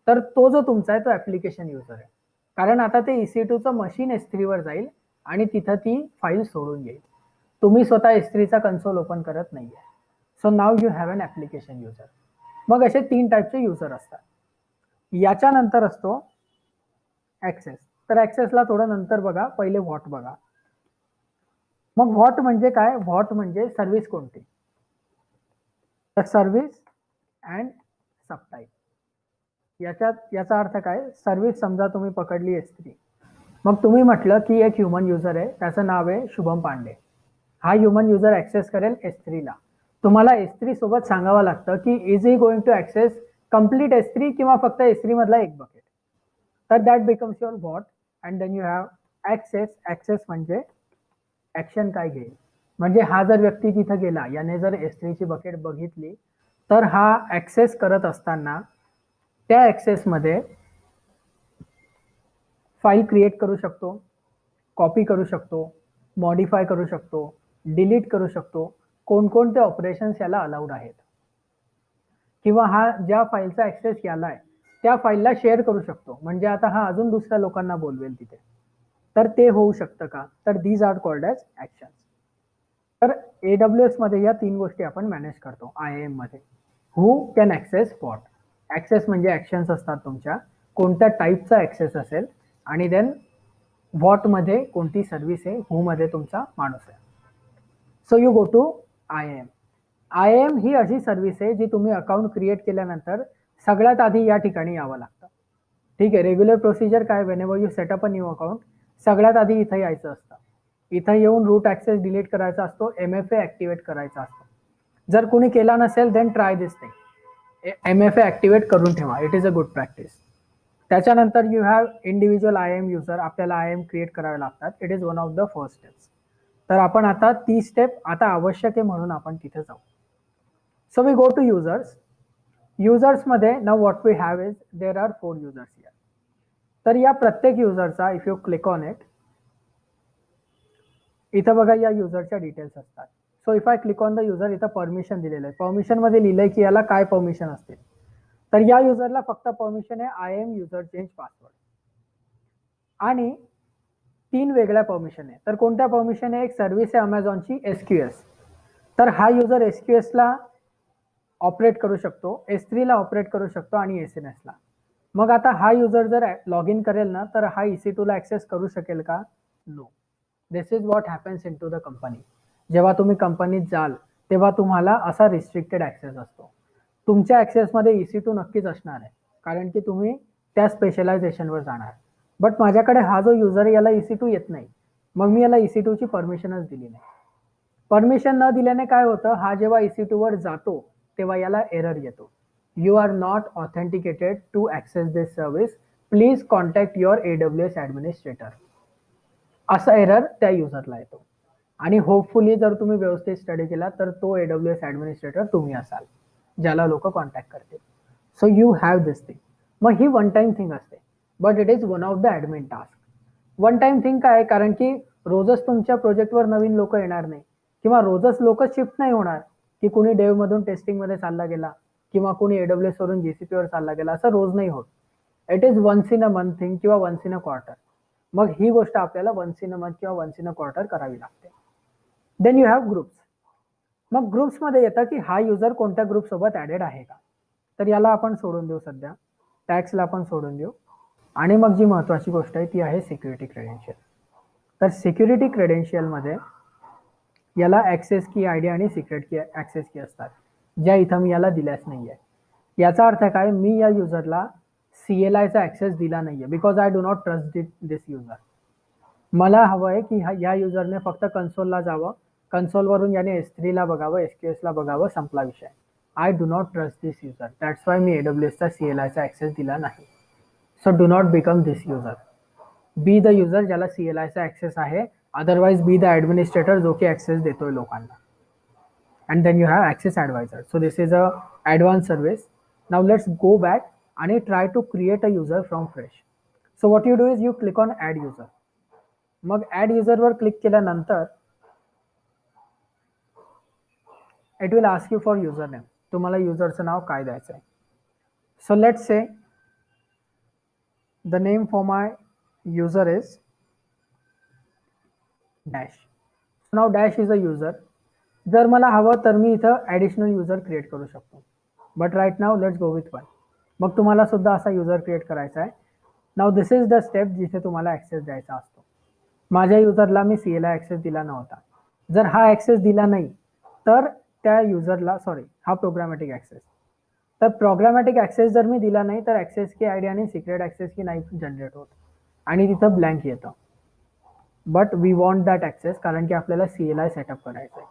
तर तो जो तुमचा आहे तो ऍप्लिकेशन युजर आहे, कारण आता ते EC2चं मशीन S3 वर जाईल आणि तिथं ती फाईल सोडून येईल. तुम्ही स्वतः S3चा कन्सोल ओपन करत नाहीये. So now you have an application user. मग असे 3 टाईपचे युजर असतात. याच्यानंतर असतो ऍक्सेस. तर ऍक्सेसला थोडं नंतर बघा, पहिले व्हॉट बघा. मग व्हॉट म्हणजे काय, व्हॉट म्हणजे सर्व्हिस कोणती, तर सर्व्हिस अँड सबटाईप. याचा अर्थ काय, सर्व्हिस समजा तुम्ही पकडली S3, मग तुम्ही म्हटलं की एक ह्युमन युजर आहे, त्याचं नाव आहे शुभम पांडे. हा ह्युमन युजर ऍक्सेस करेल S3 ला. तुम्हाला S3 सोबत सांगावं लागतं की is he going to access complete S3 किंवा फक्त S3 मधला एक बकेट. तर that becomes your what. And then you have access. Access म्हणजे ऍक्शन काय घेईल, म्हणजे हा जर व्यक्ती तिथे गेला, याने जर S3 ची बकेट बघितली, तर हा ऍक्सेस करत असताना त्या ऍक्सेसमध्ये फाईल क्रिएट करू शकतो, कॉपी करू शकतो, मॉडिफाय करू शकतो, डिलीट करू शकतो. कोणकोणते ऑपरेशन्स याला अलाउड आहेत, किंवा हा ज्या फाईलचा ऍक्सेस याला आहे त्या फाईलला शेअर करू शकतो, म्हणजे आता हा अजून दुसऱ्या लोकांना बोलवेल तिथे, तर ते होऊ शकतं का, तर these are called as actions. तर AWS मध्ये या 3 गोष्टी आपण मॅनेज करतो IAM मध्ये. Who can access what. Access म्हणजे ऍक्शन्स असतात तुमच्या, कोणत्या टाईपचा ऍक्सेस असेल, आणि देन व्हॉट मध्ये कोणती सर्व्हिस आहे, हू मध्ये तुमचा माणूस आहे. So you go to IAM. IAM ही अशी सर्व्हिस आहे जी तुम्ही अकाउंट क्रिएट केल्यानंतर सगळ्यात आधी या ठिकाणी यावं लागतं. ठीक आहे, रेग्युलर प्रोसिजर काय, whenever you setup a new account, सगळ्यात आधी इथं यायचं असतं. इथं येऊन रूट ऍक्सेस डिलीट करायचा असतो, MFA ऍक्टिव्हेट करायचा असतो. जर कोणी केला नसेल then try this thing, MFA activate करून ठेवा, it is a good practice. त्याच्यानंतर you have individual IAM user. आपल्याला IAM क्रिएट करावे लागतात, it is one of the first steps. तर आपण आता ती स्टेप आता आवश्यक आहे म्हणून आपण तिथे जाऊ. So we go to users. Users मध्ये now what we have is there are 4 users here. तर या प्रत्येक युजरचा if you click on it, इथं बघा या युजरच्या डिटेल्स असतात. So if I click on the user, इथं परमिशन दिलेलं आहे. परमिशन मध्ये लिहिलंय की याला काय परमिशन असते, तर या युजरला फक्त परमिशन आहे IAM युजर चेंज पासवर्ड, आणि 3 वेगळ्या परमिशन आहे. तर कोणत्या परमिशन आहे, एक सर्व्हिस आहे अमेझॉनची SQS. तर हा युजर SQS ला ऑपरेट करू शकतो, S3 ला ऑपरेट करू शकतो, आणि SNS ला. मग आता हा युजर जर लॉग इन करेल ना, तर हा EC2 ला ऍक्सेस करू शकेल का, no. This is what happens in to the company. जेव्हा तुम्ही कंपनीत जाल तेव्हा तुम्हाला असा रिस्ट्रिक्टेड ऍक्सेस असतो. तुमच्या ऍक्सेसमध्ये EC2 नक्कीच असणार आहे, कारण की तुम्ही त्या स्पेशलायझेशनवर जाणार. बट माझ्याकडे हा जो युजर आहे याला EC2 येत नाही, मग मी याला EC2 ची परमिशनच दिली नाही. परमिशन न दिल्याने काय होतं, हा जेव्हा EC2 वर जातो तेव्हा याला एरर येतो, you are not authenticated to access this service, please contact your AWS administrator. असा एरर त्या युजरला येतो. आणि होपफुली जर तुम्ही व्यवस्थित स्टडी केला तर तो AWS ऍडमिनिस्ट्रेटर तुम्ही असाल ज्याला लोक कॉन्टॅक्ट करतील. So you have this thing. मग ही वन टाइम थिंग असते, but it is one of the admin task. One time thing काय, कारण की रोजच तुमच्या प्रोजेक्टवर नवीन लोक येणार नाही, किंवा रोजच लोक शिफ्ट नाही होणार, की कुणी डेव्ह मधून टेस्टिंग मध्ये चालला गेला, किंवा कोणी AWS वरून GCP वर चालला गेला, असं रोज नाही होत. It is once in a month thing किंवा वन्स इन अ क्वार्टर. मग ही गोष्ट आपल्याला वन्स इन अ मंथ किंवा वन्स इन अ क्वार्टर करावी लागते. Then you have groups. मग ग्रुप्समध्ये येतं की हा युजर कोणत्या ग्रुप सोबत ऍडेड आहे का, तर याला आपण सोडून देऊ, सध्या टॅक्सला आपण सोडून देऊ. आणि मग जी महत्वाची गोष्ट आहे ती आहे सिक्युरिटी क्रेडेन्शियल. तर सिक्युरिटी क्रेडेन्शियलमध्ये याला ऍक्सेस की ID आणि सिक्रेट की ऍक्सेस की असतात, ज्या इथं मी याला दिल्याच नाहीये. याचा अर्थ काय, मी या युजरला CLIचा ऍक्सेस दिला नाहीये because I do not trust this user. मला हवं आहे की या युजरने फक्त कन्सोलला जावं, कन्सोलवरून याने S3 ला बघावं, SQS ला बघावं, संपला विषय. I do not trust this user, that's why मी AWSचा CLIचा ऍक्सेस दिला नाही. So do not become this user. Be the user ज्याला CLIचा ऍक्सेस आहे, अदरवाइज बी द ऍडमिनिस्ट्रेटर जो की ऍक्सेस देतोय लोकांना. And then you have access advisor. So this is a advanced service. Now let's go back and try to create a user from fresh. So what you do is you click on add user. मग add user वर क्लिक केल्यानंतर it will ask you for username. तुम्हाला युजरचं नाव काय द्यायचं आहे. So let's say the name for my user is dash. Now dash is a user. जर मला हवं तर मी इथं ॲडिशनल युजर क्रिएट करू शकतो. But right now let's go with one. मग तुम्हाला सुद्धा असा युजर क्रिएट करायचा आहे. Now this is the step जिथे तुम्हाला ॲक्सेस द्यायचा असतो. माझ्या युजरला मी CLI ॲक्सेस दिला नव्हता. जर हा ॲक्सेस दिला नाही तर त्या युजरला, सॉरी हा प्रोग्रामॅटिक ॲक्सेस, तर प्रोग्रामॅटिक ॲक्सेस जर मी दिला नाही तर ॲक्सेस की आयडी आणि सिक्रेट ॲक्सेस की नाही जनरेट होत आणि तिथं ब्लँक येतं. But we want that access कारण की आपल्याला CLI सेटअप करायचं आहे.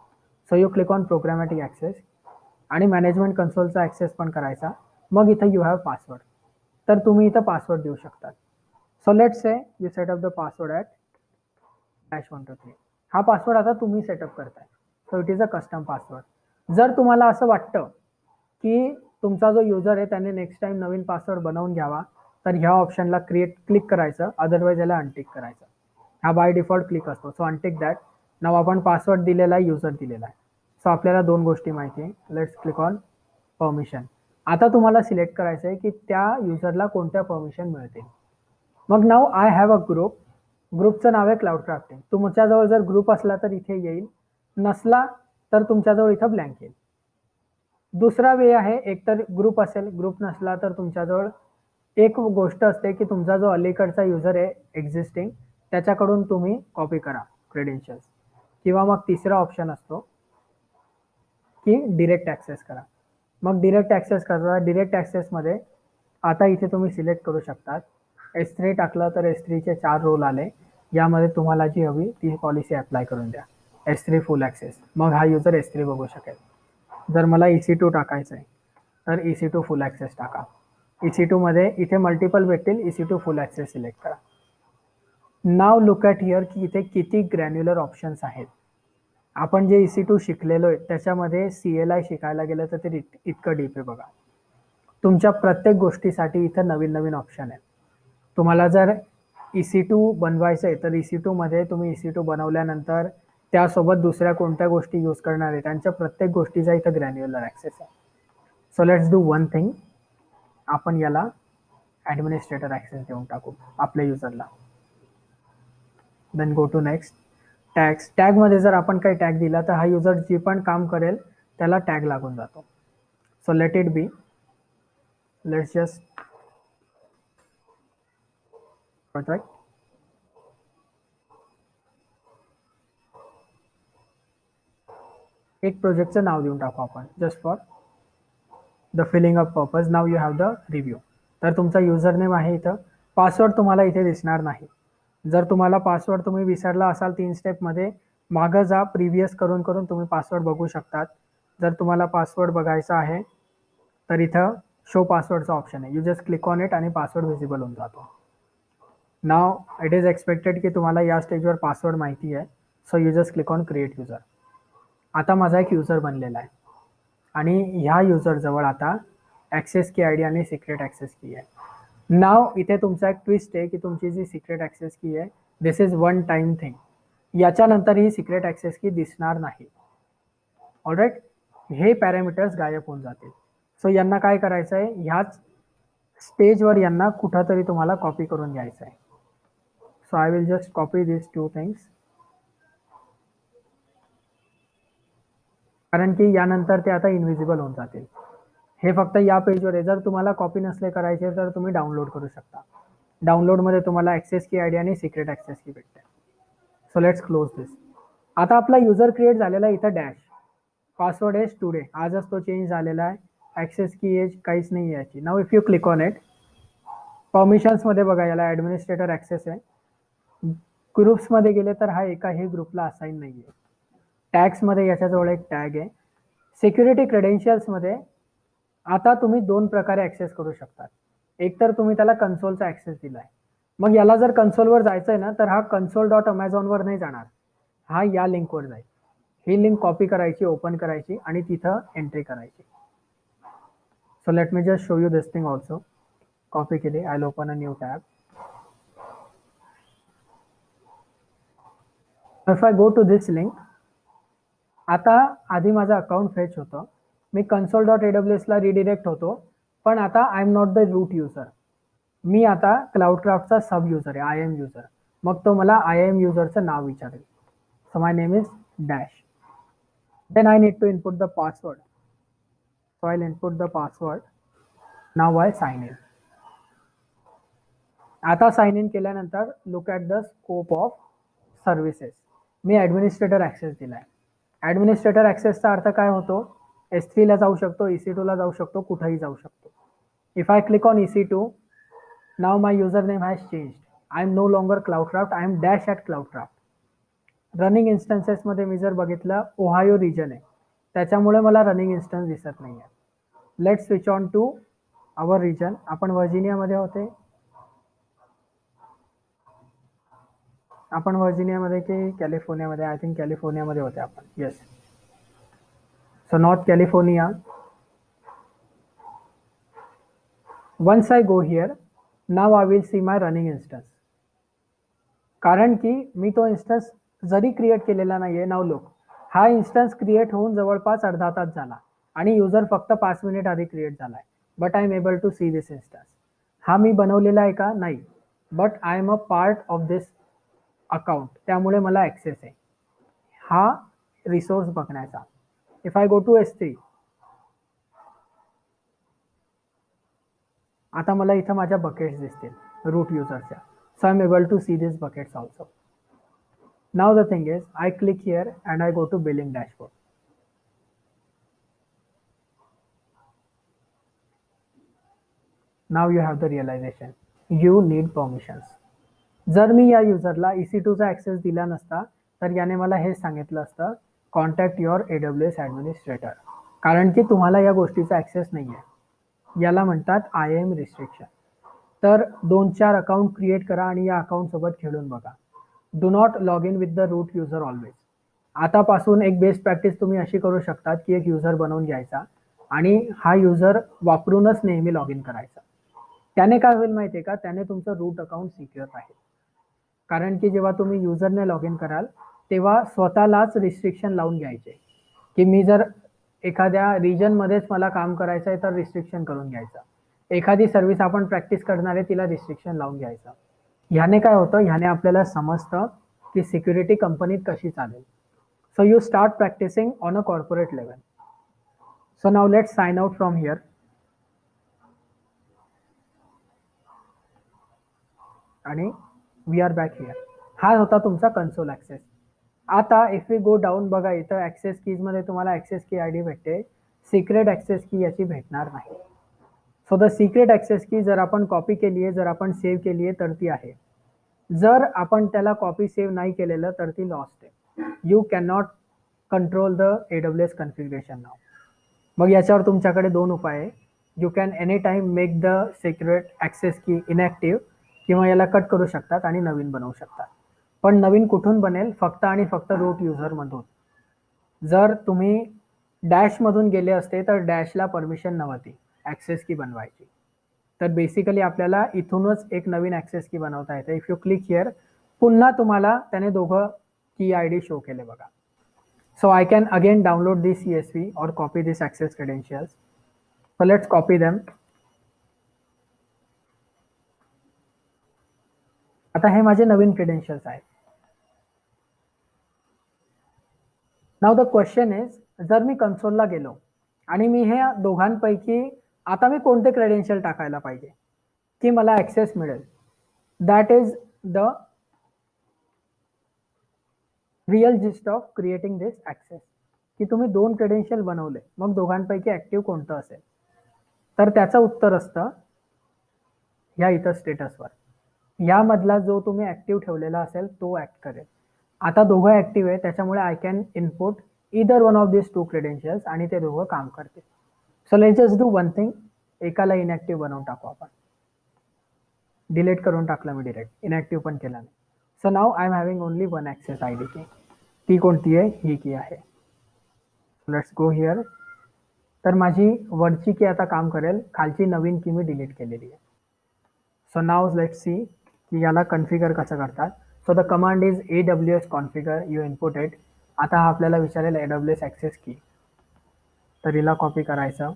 So you click on programmatic access आणि मॅनेजमेंट कन्सोलचा ॲक्सेस पण करायचा. मग इथं यू हॅव पासवर्ड, तर तुम्ही इथं पासवर्ड देऊ शकता. So let's say you setup the password at -123. हा पासवर्ड आता तुम्ही सेटअप करताय. So it is a custom password. जर तुम्हाला असं वाटतं की तुमचा जो युजर आहे त्याने नेक्स्ट टाइम नवीन पासवर्ड बनवून घ्यावा तर ह्या ऑप्शनला क्लिक करायचं, अदरवाईज याला अनटिक करायचं. हा बाय डिफॉल्ट क्लिक असतो. So untick that. नाव आपण पासवर्ड दिलेला आहे, युजर दिलेला आहे. सो आपल्याला दोन गोष्टी माहिती आहे. Let's click on permission. आता तुम्हाला सिलेक्ट करायचं आहे की त्या युजरला कोणत्या परमिशन मिळतील. मग नाव आय हॅव अ ग्रुप. ग्रुपचं नाव आहे क्लाउड क्राफ्टिंग. तुमच्याजवळ जर ग्रुप असला तर इथे येईल, नसला तर तुमच्याजवळ इथं ब्लँक येईल. दुसरा वे आहे, एकतर ग्रुप असेल, ग्रुप नसला तर तुमच्याजवळ एक गोष्ट असते की तुमचा जो अलीकडचा युजर आहे एक्झिस्टिंग त्याच्याकडून तुम्ही कॉपी करा क्रेडेन्शियल्स, किंवा मग तिसरा ऑप्शन असतो की डिरेक्ट ॲक्सेस करा. मग डिरेक्ट ॲक्सेस करा. डिरेक्ट ॲक्सेसमध्ये आता इथे तुम्ही सिलेक्ट करू शकतात. S3 टाकलं तर S3चे 4 रोल आले. यामध्ये तुम्हाला जी हवी ती पॉलिसी अप्लाय करून द्या. S3 फुल ॲक्सेस. मग हा युजर S3 बघू शकेल. जर मला EC2 टाकायचं आहे तर EC2 फुल ॲक्सेस टाका. EC2 मध्ये इथे मल्टिपल भेटतील. EC2 फुल ॲक्सेस सिलेक्ट करा. नाव लुक ॲट हिअर की इथे किती ग्रॅन्युलर ऑप्शन्स आहेत. आपण जे EC2 शिकलेलो आहे त्याच्यामध्ये CLI शिकायला गेलं तर ते इतकं डीप आहे बघा. तुमच्या प्रत्येक गोष्टीसाठी इथं नवीन नवीन ऑप्शन आहेत. तुम्हाला जर EC2 बनवायचं आहे तर EC2 मध्ये तुम्ही EC2 बनवल्यानंतर त्यासोबत दुसऱ्या कोणत्या गोष्टी यूज करणार आहे त्यांच्या प्रत्येक गोष्टीचा इथं ग्रॅन्युलर ॲक्सेस आहे. So let's do one thing. आपण याला ॲडमिनिस्ट्रेटर ॲक्सेस देऊन टाकू आपल्या युजरला. Then go to next. Tags. टॅगमध्ये जर आपण काही टॅग दिला तर हा युजर जे पण काम करेल त्याला टॅग लागून जातो. So let it be. Let's just write. एक प्रोजेक्टचं नाव देऊन टाकू आपण just for the filling up purpose. Now you have the review. तर तुमचा युजर नेम आहे इथं. पासवर्ड तुम्हाला इथे दिसणार नाही. जर तुम्हाला पासवर्ड तुम्ही विसरला असाल 3 स्टेपमध्ये, मागं जा, प्रिव्हियस करून करून तुम्ही पासवर्ड बघू शकतात. जर तुम्हाला पासवर्ड बघायचा आहे तर इथं शो पासवर्डचा ऑप्शन आहे. You just click on it आणि पासवर्ड व्हिजिबल होऊन जातो. नाव इट इज एक्सपेक्टेड की तुम्हाला या स्टेजवर पासवर्ड माहिती आहे. So you just click on create user. आता माझा एक युजर बनलेला आहे आणि ह्या युजरजवळ आता ॲक्सेस की आयडी आणि सिक्रेट ॲक्सेस की आहे. नाव इथे तुमचा एक ट्विस्ट आहे की तुमची जी सिक्रेट ॲक्सेस की आहे this is one time thing. याच्यानंतर ही सिक्रेट ॲक्सेस की दिसणार नाही. ऑलराईट. हे पॅरामीटर्स गायब होऊन जातील. सो यांना काय करायचं आहे, ह्याच स्टेजवर यांना कुठंतरी तुम्हाला कॉपी करून घ्यायचं आहे. So I will just copy this 2 things. कारण की यानंतर ते आता इनव्हिजिबल होऊन जातील. हे फक्त या पेजवर आहे. जर तुम्हाला कॉपी नसले करायचे तर तुम्ही डाउनलोड करू शकता. डाउनलोडमध्ये तुम्हाला ॲक्सेस की आयडी आणि सिक्रेट ॲक्सेस की भेटते. सो लेट्स क्लोज दिस. आता आपला युजर क्रिएट झालेला आहे. इथं डॅश. Password is today. आजच तो चेंज झालेला आहे. ॲक्सेस की एज काहीच नाही याची. Now if you click on it, परमिशन्समध्ये बघा याला ॲडमिनिस्ट्रेटर ॲक्सेस आहे. ग्रुप्समध्ये गेले तर हा एकाही ग्रुपला असाइन नाही आहे. टॅग्समध्ये याच्याजवळ एक टॅग आहे. सिक्युरिटी क्रेडेन्शियल्समध्ये आता तुम्ही दोन प्रकारे ॲक्सेस करू शकता. एक तर तुम्ही त्याला कन्सोलचा ॲक्सेस दिलाय. मग याला जर कन्सोलवर जायचं आहे ना, तर हा console.amazon.वर नाही जाणार, हा या लिंकवर जाईल. ही लिंक कॉपी करायची, ओपन करायची आणि तिथं एंट्री करायची. So let me just show you this thing also. Copy केली, I will open a new tab. If I go to this link, आता आधी माझं अकाउंट फेच होतं, मी console.aws ला रिडिरेक्ट होतो, पण आता I am not the root user, मी आता क्लाउडक्राफ्टचा सब युजर आहे, आय एम युजर. मग तो मला आय एम युजरचं नाव विचारेल. So my name is dash. Then I need to input the password. So I input the password. Now I sign in. आता साइन इन केल्यानंतर look at the scope of services. मी ॲडमिनिस्ट्रेटर ॲक्सेस दिलाय. ॲडमिनिस्ट्रेटर ॲक्सेसचा अर्थ काय होतो? S3ला जाऊ शकतो, EC2ला जाऊ शकतो, कुठेही जाऊ शकतो. If I click on EC2, now my user name has changed. I am no longer Cloudcraft, I am dash at Cloudcraft. Running इन्स्टन्सेसमध्ये मी जर बघितलं, ओहायो रिजन आहे, त्याच्यामुळे मला रनिंग इन्स्टन्स दिसत नाही आहे. Let switch on to our region. आपण व्हर्जिनियामध्ये होते, आपण व्हर्जिनियामध्ये की कॅलिफोर्नियामध्ये? आय थिंक कॅलिफोर्नियामध्ये होते आपण. Yes. So north California. Once I go here, now I will see my running instance. कारण की मी तो इन्स्टन्स जरी क्रिएट केलेला नाहीये. नाव लोक, हा इन्स्टन्स क्रिएट होऊन जवळपास अर्धा तास झाला आणि युजर फक्त 5 मिनिट आधी क्रिएट झालाय. But I am able to see this instance. हा मी बनवलेला आहे का? नाही. But I am a part of this account, त्यामुळे मला ॲक्सेस आहे हा रिसोर्स बघण्याचा. If I go to S3, आता मला इथं माझ्या बकेट्स दिसतील रूट युजरच्या. So I am able to see this buckets also. Now the thing is, I click here and I go to billing dashboard. Now you have the realization, you need permissions. जर मी या युजरला EC2चा ॲक्सेस दिला नसता, तर याने मला हे सांगितलं असतं, कॉन्टॅक्ट युअर AWS ॲडमिनिस्ट्रेटर. कारण की तुम्हाला या गोष्टीचा ॲक्सेस नाही आहे. याला म्हणतात IAM रिस्ट्रिक्शन. तर 2-4 अकाउंट क्रिएट करा आणि या अकाउंटसोबत खेळून बघा. Do not log in with the root user always. आतापासून एक बेस्ट प्रॅक्टिस तुम्ही अशी करू शकता की एक युजर बनवून घ्यायचा आणि हा युजर वापरूनच नेहमी लॉग इन करायचा. त्याने काय होईल माहिती आहे का? त्याने तुमचं रूट अकाउंट सिक्युअर राहील. कारण की जेव्हा तुम्ही युजरने लॉग इन कराल, तेव्हा स्वतःलाच रिस्ट्रिक्शन लावून घ्यायचे की मी जर एखाद्या रिजनमध्येच मला काम करायचं आहे तर रिस्ट्रिक्शन करून घ्यायचं. एखादी सर्व्हिस आपण प्रॅक्टिस करणार आहे, तिला रिस्ट्रिक्शन लावून घ्यायचं. ह्याने काय होतं? ह्याने आपल्याला समजतं की सिक्युरिटी कंपनीत कशी चालेल. So you start practicing on a corporate level. So now let's sign out from here. आणि वी आर बॅक हिअर. हा होता तुमचा कन्सोल ॲक्सेस. आता इफ वी गो डाऊन, बघा इथं ॲक्सेस कीजमध्ये तुम्हाला ॲक्सेस की ID भेटते, सिक्रेट ॲक्सेस की याची भेटणार नाही. सो द सिक्रेट ॲक्सेस की जर आपण कॉपी केली आहे, जर आपण सेव्ह केली आहे तर ती आहे. जर आपण त्याला कॉपी सेव्ह नाही केलेलं तर ती लॉस्ट आहे. यू कॅन नॉट कंट्रोल द AWS कॉन्फिगरेशन नाव. मग याच्यावर तुमच्याकडे 2 उपाय आहे. You can any time make the secret access key inactive, किंवा याला कट करू शकतात आणि नवीन बनवू शकतात. पण नवीन कुठून बनेल? फक्त आणि फक्त रूट युजरमधून. जर तुम्ही डॅशमधून गेले असते तर डॅशला परमिशन नव्हती ॲक्सेस की बनवायची. तर बेसिकली आपल्याला इथूनच एक नवीन ॲक्सेस की बनवता येते. इफ यू क्लिक हिअर, पुन्हा तुम्हाला त्याने दोघं की ID शो केले बघा. So I can again download this CSV और copy this access credentials. So let's copy them. आता हे माझे नवीन क्रेडेन्शियल्स आहेत. नाव द क्वेश्चन इज, जर मी कन्सोलला गेलो आणि मी हे दोघांपैकी आता मी कोणते क्रेडेन्शियल टाकायला पाहिजे की मला ॲक्सेस मिळेल? That is the real gist of creating this access. की तुम्ही 2 क्रेडेन्शियल बनवले, मग दोघांपैकी ॲक्टिव्ह कोणतं असेल? तर त्याचं उत्तर असतं ह्या इथं स्टेटसवर. यामधला जो तुम्ही ऍक्टिव्ह ठेवलेला असेल तो ऍक्ट करेल. आता दोघं ऍक्टिव्ह आहे, त्याच्यामुळे I can input either one of this two credentials आणि ते दोघं काम करतील. So let's just do one thing, एकाला इनॅक्टिव्ह बनवून टाकू आपण. डिलीट करून टाकलं मी डिरेक्ट, इनॅक्टिव्ह पण केला नाही. So now I am having only one access I D key. ती कोणती आहे? ही की आहे. Let's go here. तर माझी वरची की आता काम करेल, खालची नवीन की मी डिलीट केलेली आहे. सो नाव लेट्स सी की याला कन्फिगर कसं करतात. So the command is AWS configure, you input it. आता हा आपल्याला विचारेल AWS ॲक्सेस की, तर हिला कॉपी करायचं.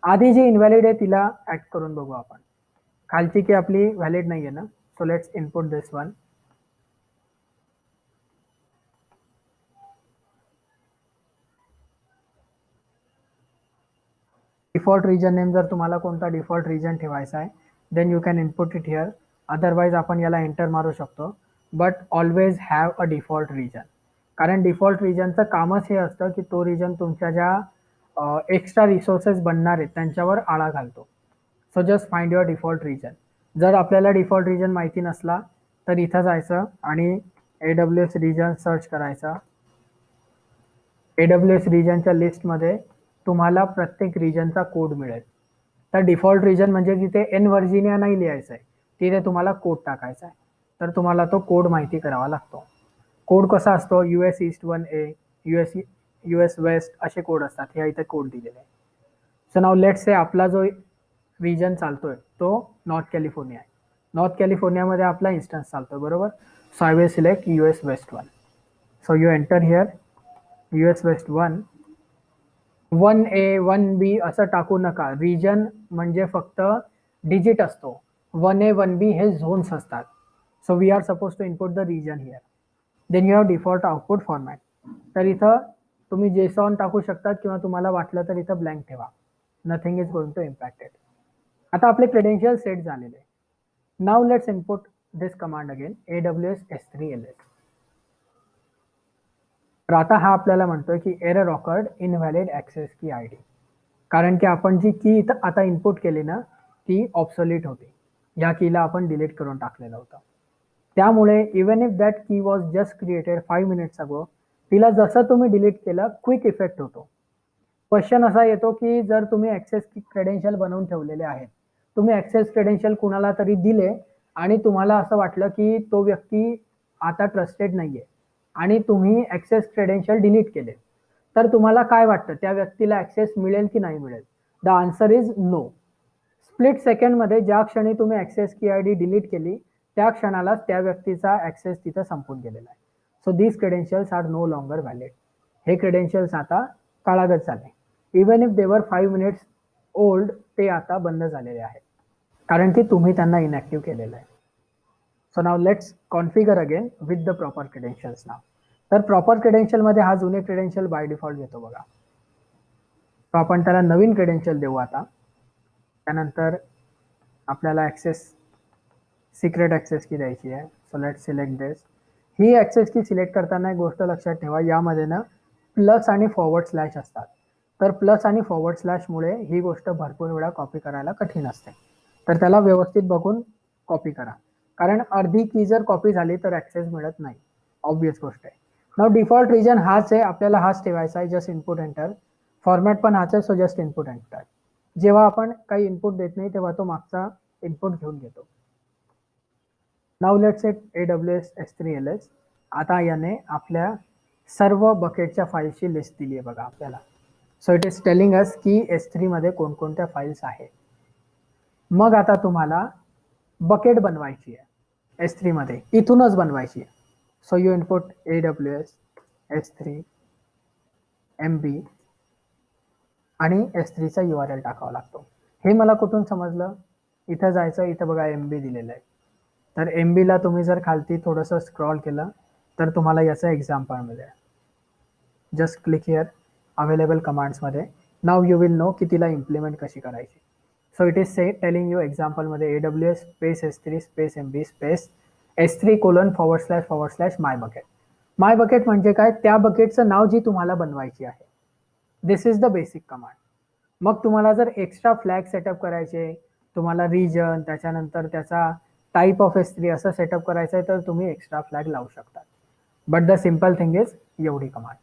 आधी जी इनव्हॅलिड आहे तिला ऍक्ट करून बघू आपण. खालची की आपली व्हॅलिड नाही आहे ना, so let's input this one. Default region name जर तुम्हाला कोणता डिफॉल्ट रिजन ठेवायचा आहे then you can input it here. Otherwise आपण याला एंटर मारू शकतो, but always have a default region. कारण डिफॉल्ट रिजनचं कामच हे असतं की तो रिजन तुमच्या ज्या एक्स्ट्रा रिसोर्सेस बनणार आहेत त्यांच्यावर आळा घालतो. So just find your default region. जर आपल्याला डिफॉल्ट रिजन माहिती नसला तर इथं जायचं आणि AWS रिजन सर्च करायचा. AWS रिजनच्या लिस्टमध्ये तुम्हाला प्रत्येक रिजनचा कोड मिळेल. तर डिफॉल्ट रिजन म्हणजे तिथे एन व्हर्जिनिया नाही लिहायचं आहे, तिथे तुम्हाला कोड टाकायचा आहे. तर तुम्हाला तो कोड माहिती करावा लागतो. कोड कसा असतो? US east 1A, US west असे कोड असतात. ह्या इथे कोड दिलेले आहे. सो नाव लेट्स से आपला जो रिजन चालतोय तो नॉर्थ कॅलिफोर्निया आहे. नॉर्थ कॅलिफोर्नियामध्ये आपला इन्स्टन्स चालतोय, बरोबर. So I will select US west 1. So you enter here US west 1. 1A 1B असं टाकू नका. रिजन म्हणजे फक्त डिजिट असतो. 1A 1B हे झोन्स असतात. So we are suppose to input the region here. Then you have default output format. तर इथं तुम्ही JSON टाकू शकतात किंवा तुम्हाला वाटलं तर इथं ब्लँक ठेवा. Nothing is going to impact it. आता आपले क्रेडेन्शियल सेट झालेले. Now let's input this command again, AWS S3LS. तर आता हा आपल्याला म्हणतोय की error occurred, invalid access key ID. कारण की आपण जी की आता इनपुट केली ना ती ऑब्सोलीट होती. या कीला आपण डिलीट करून टाकलेलं होतं. त्यामुळे इवन इफ दॅट की वॉज जस्ट क्रिएटेड 5 minutes अगो, तिला जसं तुम्ही डिलीट केलं क्विक इफेक्ट होतो. क्वेश्चन असा येतो की जर तुम्ही ॲक्सेस क्रेडेन्शियल बनवून ठेवलेले आहेत, तुम्ही ॲक्सेस क्रेडेन्शियल कुणाला तरी दिले आणि तुम्हाला असं वाटलं की तो व्यक्ती आता ट्रस्टेड नाहीये आणि तुम्ही ॲक्सेस क्रेडेन्शियल डिलीट केले, तर तुम्हाला काय वाटतं त्या व्यक्तीला ॲक्सेस मिळेल की नाही मिळेल? The answer is no. Split सेकंडमध्ये ज्या क्षणी तुम्ही ॲक्सेस की ID डिलीट केली त्या क्षणाला त्या व्यक्तीचा ॲक्सेस तिथं संपून गेलेला आहे. So these credentials are no longer valid. हे क्रेडेन्शियल्स आता काळागत झाले. Even if they were 5 minutes old, ते आता बंद झालेले आहेत कारण की तुम्ही त्यांना इनॅक्टिव्ह केलेलं आहे. So now let's configure again with the proper credentials now. तर प्रॉपर क्रेडेन्शियलमध्ये हा जुने क्रेडेन्शियल बाय डिफॉल्ट घेतो बघा. तो आपण त्याला नवीन क्रेडेन्शियल देऊ आता. त्यानंतर आपल्याला ॲक्सेस सिक्रेट ॲक्सेस की द्यायची आहे. So let's select this. He access की सिलेक्ट करताना एक गोष्ट लक्षात ठेवा, यामध्ये ना प्लस आणि फॉरवर्ड स्लॅश असतात. तर प्लस आणि फॉरवर्ड स्लॅशमुळे ही गोष्ट भरपूर वेळा कॉपी करायला कठीण असते. तर त्याला व्यवस्थित बघून कॉपी करा, कारण अर्धी की जर कॉपी झाली तर ॲक्सेस मिळत नाही. ऑब्वियस गोष्ट आहे. नाव डिफॉल्ट रिजन हाच आहे, आपल्याला हाच ठेवायचा आहे. Just input enter. फॉर्मॅट पण हाच आहे, सो जस्ट इनपुट एंटर. जेव्हा आपण काही इनपुट देत नाही तेव्हा तो मागचा इनपुट घेऊन घेतो. Now let's set AWS S3LS. आता याने आपल्या सर्व बकेटच्या फाईल्सची लिस्ट दिली आहे बघा आपल्याला. So it is telling us की S3 मध्ये कोणकोणत्या फाईल्स आहेत. मग आता तुम्हाला बकेट बनवायची आहे S3 मध्ये, इथूनच बनवायची आहे. So you input AWS S3 MB आणि S3चा URL टाकावा लागतो. हे मला कुठून समजलं? इथं जायचं, इथं बघा MB दिलेलं आहे. तर MB ला तुम्ही जर खालती थोडंसं स्क्रॉल केलं तर तुम्हाला याचं एक्झाम्पल मिळेल. जस्ट क्लिक हिअर अवेलेबल कमांड्समध्ये. नाव यू विल नो की तिला इम्प्लिमेंट कशी करायची. So it is telling you एक्झाम्पलमध्ये AWS space S3 space MB space S3:// my bucket. My bucket म्हणजे काय? त्या बकेटचं नाव जी तुम्हाला बनवायची आहे. This is the basic command. मग तुम्हाला जर एक्स्ट्रा फ्लॅग सेटअप करायचे, तुम्हाला रिजन, त्याच्यानंतर त्याचा टाईप ऑफ S3 असं सेटअप करायचं आहे, तर तुम्ही एक्स्ट्रा फ्लॅग लावू शकता. But the simple thing is एवढी command.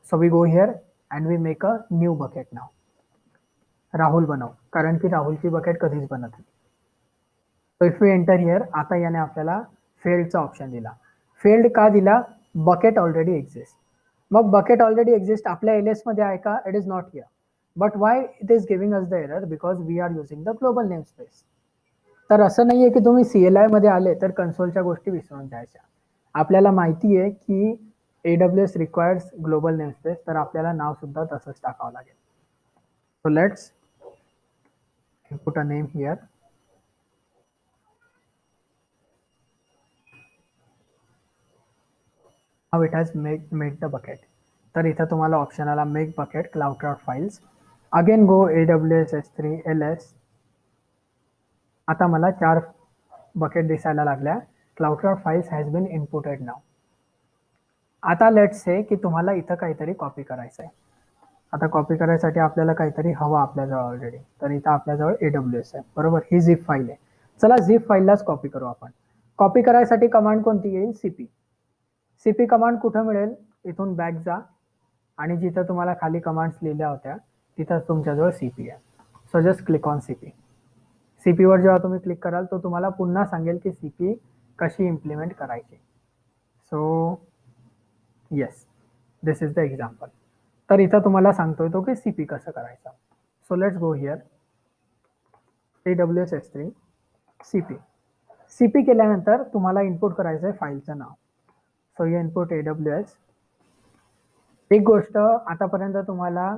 So we go here and we make a new bucket now. Rahul बनव, कारण की राहुलची बकेट कधीच बनत नाही. So if we enter here, आता याने आपल्याला फेल्डचा ऑप्शन दिला. फेल्ड का दिला? Bucket already exist. मग बकेट ऑलरेडी एक्झिस्ट आपल्या एलएस मध्ये आहे का? It is not here. But why it is giving us the error? Because we are using the global name space. तर असं नाहीये की तुम्ही CLI मध्ये आले तर कन्सोलच्या गोष्टी विसरून जायच्या. आपल्याला माहिती आहे की AWS requires global name space, तर आपल्याला नाव सुद्धा तसंच टाकावं लागेल. So let's put a name here. Now it has made the bucket. तर इथं तुम्हाला ऑप्शन आला make bucket Cloudcraft files. Again go AWS S3 LS. आता मला 4 बकेट दिसायला लागल्या. Cloudcraft files has been inputted now. आता लेट्स से की तुम्हाला इथं काहीतरी कॉपी करायचं आहे. आता कॉपी करायसाठी आपल्याला काहीतरी हवं आपल्याजवळ ऑलरेडी. तर इथं आपल्याजवळ AWS आहे, बरोबर. ही झिप फाईल आहे. चला झिप फाईललाच कॉपी करू आपण. कॉपी करायसाठी कमांड कोणती येईल? CP. CP कमांड कुठं मिळेल? इथून बॅक जा आणि जिथं तुम्हाला खाली कमांड्स लिहिल्या होत्या तिथं तुमच्याजवळ CP आहे. So just click on CP. CP वर जेव्हा तुम्ही क्लिक कराल तो तुम्हाला पुन्हा सांगेल की CP कशी इम्प्लिमेंट करायची. So yes, this is the example. तर इथं तुम्हाला सांगतोय तो की CP कसं करायचं. So let's go here. AWS S3 CP केल्यानंतर तुम्हाला इनपुट करायचं आहे फाईलचं नाव. So you input AWS. एक गोष्ट आतापर्यंत तुम्हाला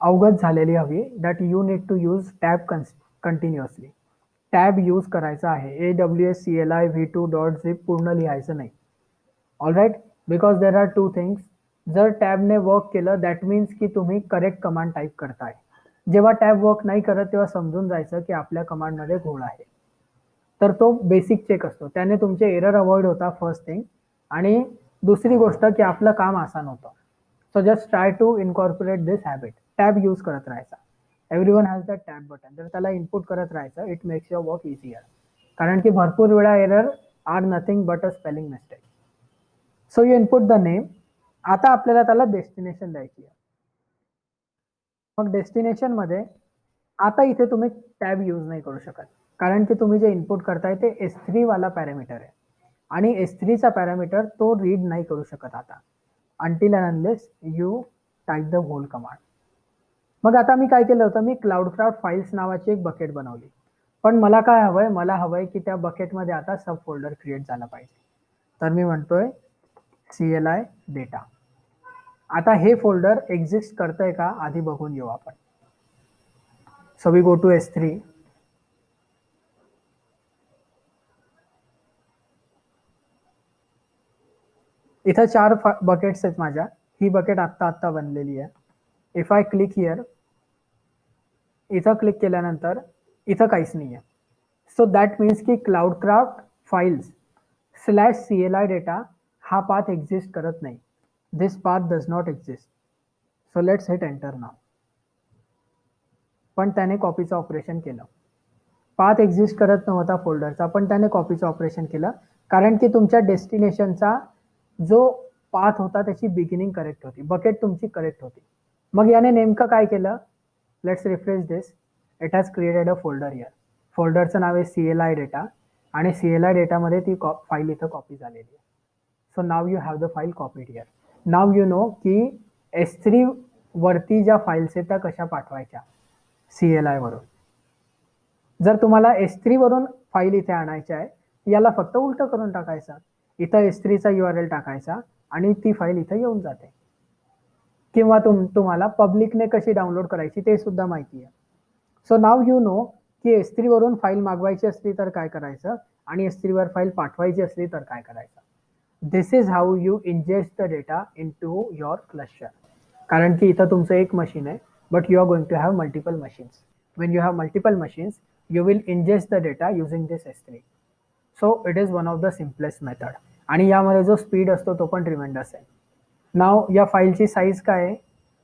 अवगत झालेली हवी, that you need to use tab continuously. Tab use करायचा आहे. AWS CLI v2.zip पूर्ण लिहायचं नाही. All right, because there are two things. जर टॅबने वर्क केलं दॅट मीन्स की तुम्ही करेक्ट कमांड टाईप करताय. जेव्हा टॅब वर्क नाही करत तेव्हा समजून जायचं की आपल्या कमांडमध्ये घोळ आहे. तर तो बेसिक चेक असतो, त्याने तुमचे एरर अवॉइड होता फर्स्ट थिंग. आणि दुसरी गोष्ट की आपलं काम आसान होतं. So just try to incorporate this habit. Tab use करत राहायचा. Everyone has that tab button. तर त्याला इनपुट करत राहायचं. It makes your work easier. कारण की भरपूर वेळा error are nothing but a spelling mistake. So you input the name. आता आपल्याला त्याला डेस्टिनेशन द्यायची आहे. मग डेस्टिनेशन मध्ये आता इथे तुम्ही टॅब यूज नाही करू शकत, कारण की तुम्ही जे इनपुट करताय ते S3 वाला पॅरामीटर आहे आणि S3 चा पॅरामीटर तो रीड नाही करू शकत आता, until and unless you type the whole command. मग आता मी काय केलं होतं, मी क्लाउडक्राफ्ट फाइल्स नावाची एक बकेट बनवली. पण मला काय हवंय, मला हवंय की त्या बकेटमध्ये आता सब फोल्डर क्रिएट झाला पाहिजे. तर मी म्हणतोय CLI डेटा. आता हे फोल्डर एक्झिस्ट करतंय का आधी बघून घेऊ आपण. So we go to S3. इथं 4 बकेट्स आहेत माझ्या. ही बकेट आत्ता बनलेली आहे. इफ आय क्लिक हिअर, इथं क्लिक केल्यानंतर इथं काहीच नाही आहे. सो दॅट मीन्स की क्लाउडक्राफ्ट फाइल्स /CLI डेटा हा पाथ एक्झिस्ट करत नाही. This path does not exist. So let's hit enter now. पण त्याने कॉपीचं ऑपरेशन केलं. पाथ एक्झिस्ट करत नव्हता फोल्डरचा, पण त्याने कॉपीचं ऑपरेशन केलं, कारण की तुमच्या डेस्टिनेशनचा जो पाथ होता त्याची बिगिनिंग करेक्ट होती, बकेट तुमची करेक्ट होती. मग याने नेमकं काय केलं? Let's refresh this. It has created a folder here. फोल्डरचं नाव आहे CLI डेटा आणि CLI डेटामध्ये ती फाईल इथं कॉपी झालेली आहे. So now you have the file copied here. Now you no की S3 वरती ज्या फाईल्स आहेत त्या कशा पाठवायच्या CLI वरून. जर तुम्हाला S3 वरून फाईल इथे आणायची आहे, याला फक्त उलट करून टाकायचं. इथं S3 चा URL टाकायचा आणि ती फाईल इथं येऊन जाते. किंवा तुम्हाला पब्लिकने कशी डाउनलोड करायची ते सुद्धा माहिती आहे. सो नाव यू नो की S3 वरून फाईल मागवायची असली तर काय करायचं आणि S3 वर फाईल पाठवायची असली तर काय करायचं. This is how you ingest the data in to your cluster. कारण की इथं तुमचं एक मशीन आहे, but you are going to have multiple machines. when you have multiple machines, you will ingest the data using this S3. So it is one of the simplest method. आणि यामध्ये जो स्पीड असतो तो पण ट्रिमेंडस आहे. नाव या फाईलची साईज काय आहे?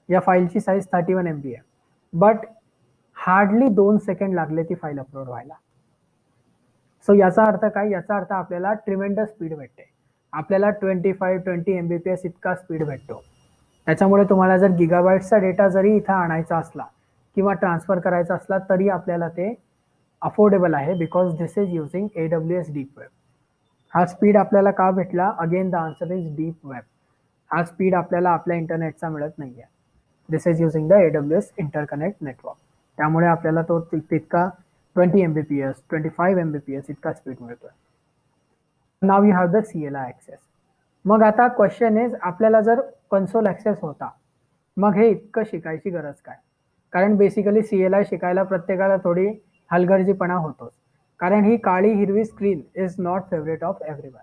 या फाईलची साईज 31 MB आहे. बट हार्डली 2 सेकंड लागले ती फाईल अपलोड व्हायला. सो याचा अर्थ काय? याचा अर्थ आपल्याला ट्रिमेंडस स्पीड भेटते. आपल्याला 20 MBPS इतका स्पीड भेटतो. त्याच्यामुळे तुम्हाला जर गिगाबाईट्सचा डेटा जरी इथं आणायचा असला किंवा ट्रान्सफर करायचा असला तरी आपल्याला ते अफोर्डेबल आहे, because this is using AWS deep web. हा स्पीड आपल्याला का भेटला? Again the answer is deep web. हा स्पीड आपल्याला आपल्या इंटरनेटचा मिळत नाहीये. This is using the AWS interconnect network. त्यामुळे आपल्याला तो तितका 20 MBPS 25 MBPS इतका स्पीड मिळतोय. Now you have the CLI access. मग आता क्वेश्चन इज, आपल्याला जर कन्सोल ॲक्सेस होता, मग हे इतकं शिकायची गरज काय? कारण बेसिकली CLI शिकायला प्रत्येकाला थोडी हलगर्जीपणा होतोच, कारण ही काळी हिरवी screen is not favourite of everyone.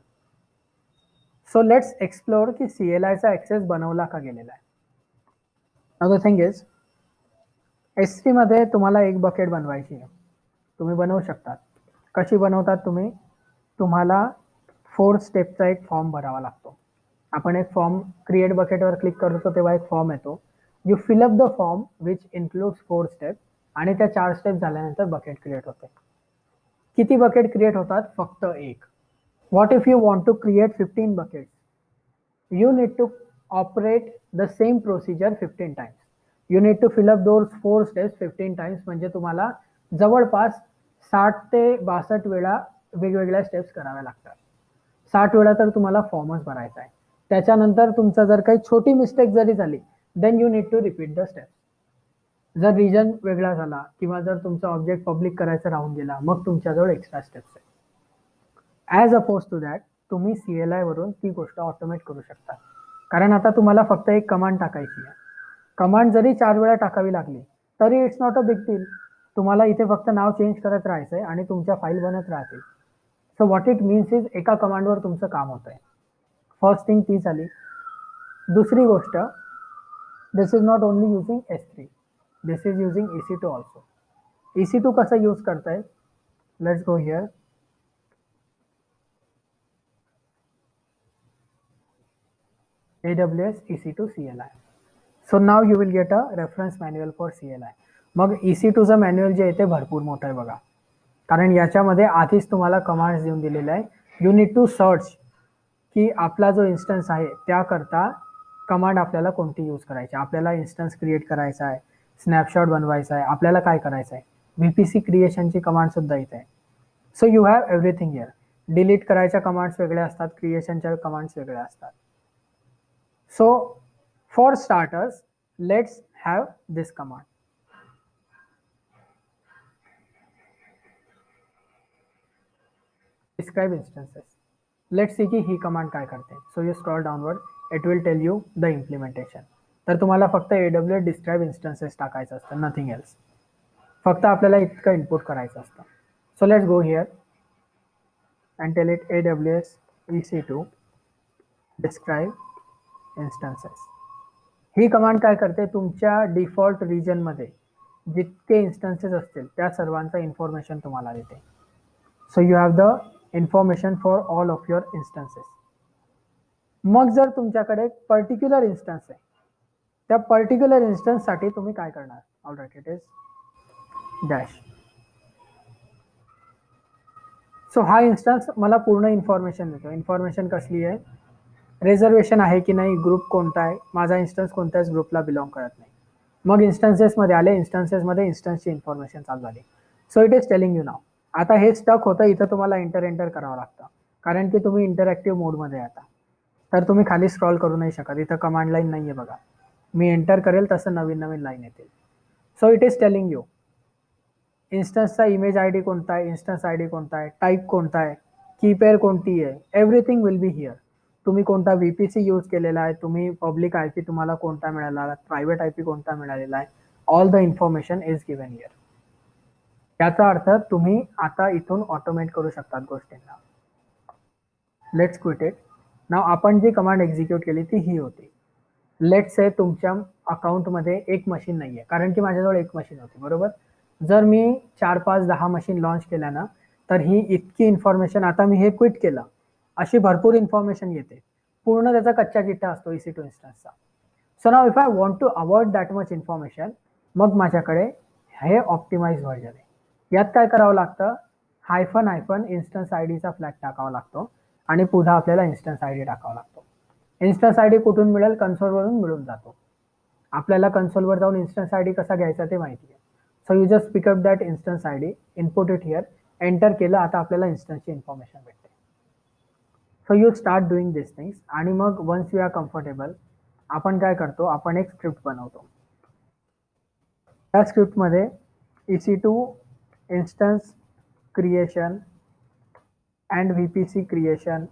So let's explore की CLIचा ॲक्सेस बनवला का गेलेला आहे. Now the thing is, S3 मध्ये तुम्हाला एक बकेट बनवायची आहे. तुम्ही बनवू शकतात. कशी बनवतात तुम्ही? तुम्हाला 4 स्टेपचा एक फॉर्म भरावा लागतो. आपण एक फॉर्म क्रिएट बकेटवर क्लिक करतो तेव्हा एक फॉर्म येतो. You fill up the form which includes 4 step, आणि त्या 4 स्टेप झाल्यानंतर बकेट क्रिएट होते. किती बकेट क्रिएट होतात? फक्त एक. What if you want to create 15 buckets? you need to operate the same procedure 15 times. You need to fill up those 4 steps 15 times. म्हणजे तुम्हाला जवळपास 60 ते 62 वेळा वेगवेगळ्या स्टेप्स कराव्या लागतात. 60 वेळा तर तुम्हाला फॉर्मच भरायचा आहे. त्याच्यानंतर तुमचा जर काही छोटी मिस्टेक जरी झाली, then you need to repeat the steps. जर रिजन वेगळा झाला किंवा जर तुमचा ऑब्जेक्ट पब्लिक करायचा राहून गेला, मग तुमच्याजवळ एक्स्ट्रा स्टेप्स आहे. ॲज अपोज टू दॅट, तुम्ही CLI वरून ती गोष्ट ऑटोमेट करू शकता. कारण आता तुम्हाला फक्त एक कमांड टाकायची आहे. कमांड जरी 4 वेळा टाकावी लागली तरी it's not a big deal. तुम्हाला इथे फक्त नाव चेंज करत राहायचं आहे आणि तुमच्या फाईल बनत राहतील. So what it means is, एका कमांडवर तुमचं काम होत आहे. फर्स्ट थिंग ती झाली. दुसरी गोष्ट, this is not only using S3, this is using EC2 also. EC2 कसं यूज करताय? Let's go here. AWS EC2 CLI. So now you will get a reference manual for CLI. मग EC2चं मॅन्युअल जे आहे ते भरपूर मोठं आहे बघा, कारण याच्यामध्ये आधीच तुम्हाला कमांड्स देऊन दिलेले आहे. यू नीड टू सर्च की आपला जो इन्स्टन्स आहे त्याकरता कमांड आपल्याला कोणती यूज करायची. आपल्याला इन्स्टन्स क्रिएट करायचा आहे, स्नॅपशॉट बनवायचा आहे, आपल्याला काय करायचं आहे. VPC क्रिएशनची कमांडसुद्धा इथे आहे. So you have everything here. Delete करायच्या कमांड्स वेगळ्या असतात, क्रिएशनच्या कमांड्स वेगळ्या असतात. So for starters, let's have this command. Describe instances. Let's see की ही कमांड काय करते. So you scroll downward, it will tell you the implementation. तर तुम्हाला फक्त AWS describe instances टाकायचं असतं, nothing else. फक्त आपल्याला इतकं इनपुट करायचं असतं. So let's go here and tell it AWS EC2 describe instances. He command काय करते? तुमच्या डिफॉल्ट रिजनमध्ये जितके इन्स्टन्सेस असतील त्या सर्वांचा इन्फॉर्मेशन तुम्हाला देते. So you have the information for all of your instances. मग जर तुमच्याकडे पर्टिक्युलर इन्स्टन्स आहे, त्या पर्टिक्युलर इन्स्टन्ससाठी तुम्ही काय करणार? All right, it is dash. So हा इन्स्टन्स मला पूर्ण इन्फॉर्मेशन देतो. इन्फॉर्मेशन कसली आहे? रिझर्वेशन आहे की नाही, ग्रुप कोणता आहे, माझा इन्स्टन्स कोणत्याच ग्रुपला बिलॉंग करत नाही. मग इन्स्टन्सेसमध्ये आले, इन्स्टन्सेसमध्ये इन्स्टन्सची इन्फॉर्मेशन चालू झाली. So it is telling you now. आता हे स्टक होतं, इथं तुम्हाला एंटर करावं लागतं, कारण की तुम्ही इंटरॅक्टिव्ह मोडमध्ये आता. तर तुम्ही खाली स्क्रॉल करू नाही शकत. इथं कमांड लाईन नाही आहे बघा. मी एंटर करेल तसं नवीन नवीन लाईन येतील. So it is telling you इन्स्टन्सचा इमेज ID कोणता आहे, इन्स्टन्स ID कोणता आहे, टाईप कोणता आहे, कीपेअर कोणती आहे, एव्हरीथिंग विल बी हिअर. तुम्ही कोणता VPC यूज केलेला आहे, तुम्ही पब्लिक IP तुम्हाला कोणता मिळाला, प्रायव्हेट IP कोणता मिळालेला आहे, all the information is given here. याचा अर्थ तुम्ही आता इथून ऑटोमेट करू शकतात गोष्टींना. Let's quit it. नाव आपण जी कमांड एक्झिक्यूट केली ती ही होती. लेट्स से तुमच्या अकाउंटमध्ये एक मशीन नाही आहे, कारण की माझ्याजवळ एक मशीन होती, बरोबर. जर मी 4, 5, 10 मशीन लॉन्च केल्या ना, तर ही इतकी इन्फॉर्मेशन, आता मी हे क्विट केलं, अशी भरपूर इन्फॉर्मेशन येते. पूर्ण त्याचा कच्चा चिट्टा असतो EC2 इन्स्टन्सचा. So now if I want to avoid that much information, मग माझ्याकडे हे ऑप्टिमाइज व्हर्जन आहे. यात काय करावं लागतं, हायफन इन्स्टन्स आय डीचा फ्लॅग टाकावा लागतो आणि पुन्हा आपल्याला इन्स्टन्स आय डी टाकावा लागतो. इन्स्टन्स आय डी कुठून मिळेल, कन्सोलवरून मिळून जातो. आपल्याला कन्सोलवर जाऊन इन्स्टन्स आय डी कसा घ्यायचा ते माहिती आहे. So you just pick up that instance I D, input it here, enter केलं, आता आपल्याला इन्स्टन्सची इन्फॉर्मेशन भेटते. So you start doing this things आणि मग वन्स यू आर कम्फर्टेबल आपण काय करतो, आपण एक स्क्रिप्ट बनवतो. त्या स्क्रिप्टमध्ये EC2 instance creation and VPC creation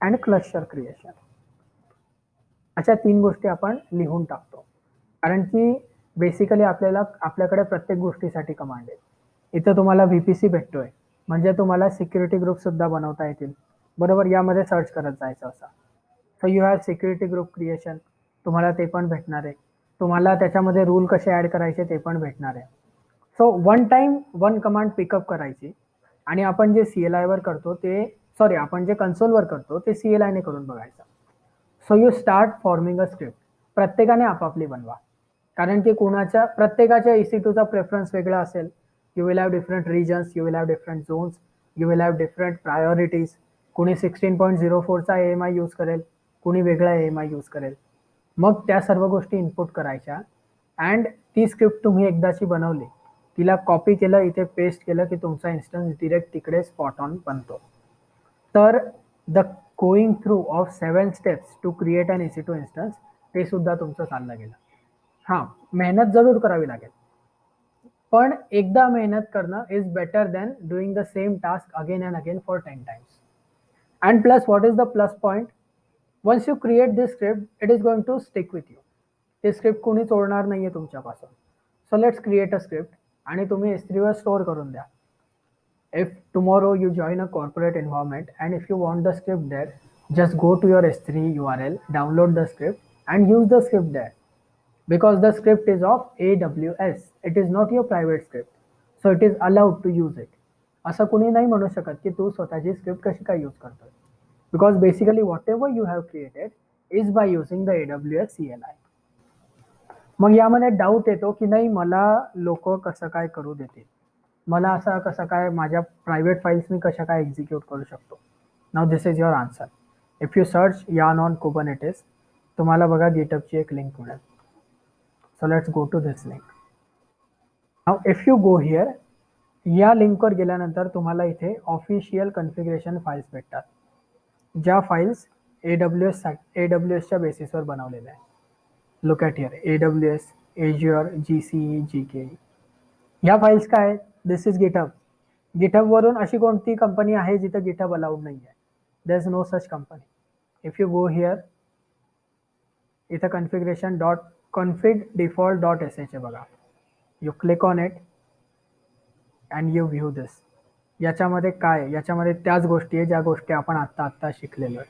and cluster creation अशा 3 गोष्टी आपण लिहून टाकतो. कारण की बेसिकली आपल्याकडे प्रत्येक गोष्टीसाठी कमांड आहे. इथं तुम्हाला VPC भेटतोय म्हणजे तुम्हाला सिक्युरिटी ग्रुप सुद्धा बनवता येतील, बरोबर. यामध्ये सर्च करत जायचं असं. So you have security group creation, तुम्हाला ते पण भेटणार आहे. तुम्हाला त्याच्यामध्ये रूल कसे ॲड करायचे ते पण भेटणार आहे. So one time one command pickup करायची आणि आपण जे CLI वर करतो ते, सॉरी, आपण जे कन्सोलवर करतो ते CLI ने करून बघायचं. So you start forming a script. प्रत्येकाने आपापली बनवा, कारण की प्रत्येकाच्या EC2चा प्रेफरन्स वेगळा असेल. You will have different regions, you will have different zones, you will have different priorities. कोणी 16.04चा AMI यूज करेल, कोणी वेगळा AMI यूज करेल. मग त्या सर्व गोष्टी इनपुट करायच्या अँड ती स्क्रिप्ट तुम्ही एकदाची बनवली, तिला कॉपी केलं, इथे पेस्ट केलं की तुमचा इन्स्टन्स डिरेक्ट तिकडे स्पॉट ऑन बनतो. तर the going through of 7 steps to create an EC2 instance ते सुद्धा तुमचं चाललं गेलं. हां, मेहनत जरूर करावी लागेल, पण एकदा मेहनत करणं is better than doing the same task again and again for 10 times. And plus, what is the plus point, once you create this script it is going to stick with you. ते स्क्रिप्ट कोणी तोडणार नाही आहे तुमच्यापासून. So let's create a script आणि तुम्ही S3वर स्टोअर करून द्या. If tomorrow you join a corporate environment and if you want the script there, just go to your S3 URL, download the script and use the script there. Because the script is of AWS, it is not your private script. So it is allowed to use it. असं कुणी नाही म्हणू शकत की तू स्वतःची स्क्रिप्ट कशी काय यूज करतोय. Because basically what ever you have created is by using the AWS CLI. मग यामध्ये डाऊट येतो की नाही, मला लोक कसं काय करू देतील, मला असं कसं काय माझ्या प्रायव्हेट फाईल्स मी कशा काय एक्झिक्यूट करू शकतो. Now this is your answer. If you search yarn on Kubernetes, तुम्हाला बघा गिटअपची एक लिंक मिळेल. So let's go to this link. Now if you go here, या लिंकवर गेल्यानंतर तुम्हाला इथे ऑफिशियल कन्फिगरेशन फाईल्स भेटतात, ज्या फाईल्स AWSच्या बेसिसवर बनवलेल्या आहे. Look at here, AWS, Azure, GCE, GKE. ह्या फाईल्स काय आहेत, दिस इज गिटहब. गिटहबवरून अशी कोणती कंपनी आहे जिथे गिटहब अलाउड नाही आहे, there is no such company. If you go here, इथं configuration dot config default dot sh आहे बघा. You click on it and you view this. याच्यामध्ये काय, याच्यामध्ये त्याच गोष्टी आहे ज्या गोष्टी आपण आत्ता शिकलेलो आहे.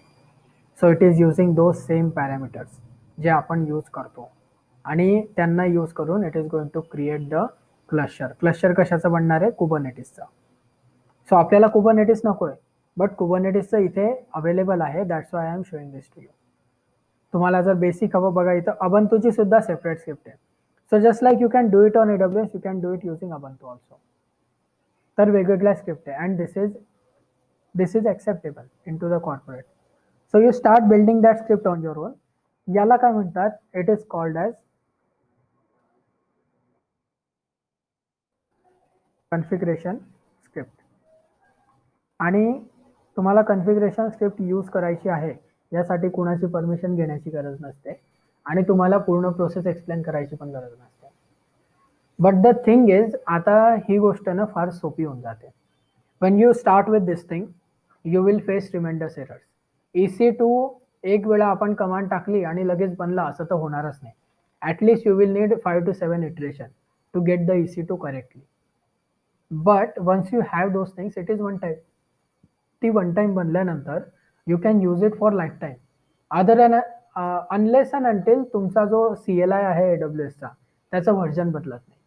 So it is using those same parameters जे आपण यूज करतो आणि त्यांना यूज करून it is going to create the cluster. Cluster कशाचं बनणार आहे, कुबरनेटिसचं. सो आपल्याला कुबरनेटिस नको आहे, बट कुबरनेटिसचं इथे अवेलेबल आहे, that's why I am showing this to you. तुम्हाला जर बेसिक हवं बघा, इथं अबंतूची सुद्धा सेपरेट स्क्रिप्ट आहे. So just like you can do it on AWS, you can do it using Ubuntu also. तर वेगवेगळ्या स्क्रिप्ट आहे and this is acceptable in to the corporate. So you start building that script on your own. याला काय म्हणतात, it is called as configuration script. आणि तुम्हाला कन्फिगरेशन स्क्रिप्ट यूज करायची आहे यासाठी कुणाची परमिशन घेण्याची गरज नसते आणि तुम्हाला पूर्ण प्रोसेस एक्सप्लेन करायची पण गरज नसते. बट द थिंग इज, आता ही गोष्ट ना फार सोपी होऊन जाते. when you start with this thing you will face tremendous errors. EC2 एक वेळा आपण कमांड टाकली आणि लगेच बनला असं तर होणारच नाही. At least you will need 5 to 7 iteration to get the EC2 correctly. But once you have those things it is one time. ती वन टाईम बनल्यानंतर you can use it for life time. Other and unless and until तुमचा जो CLI आहे AWSचा त्याचं व्हर्जन बदलत नाही.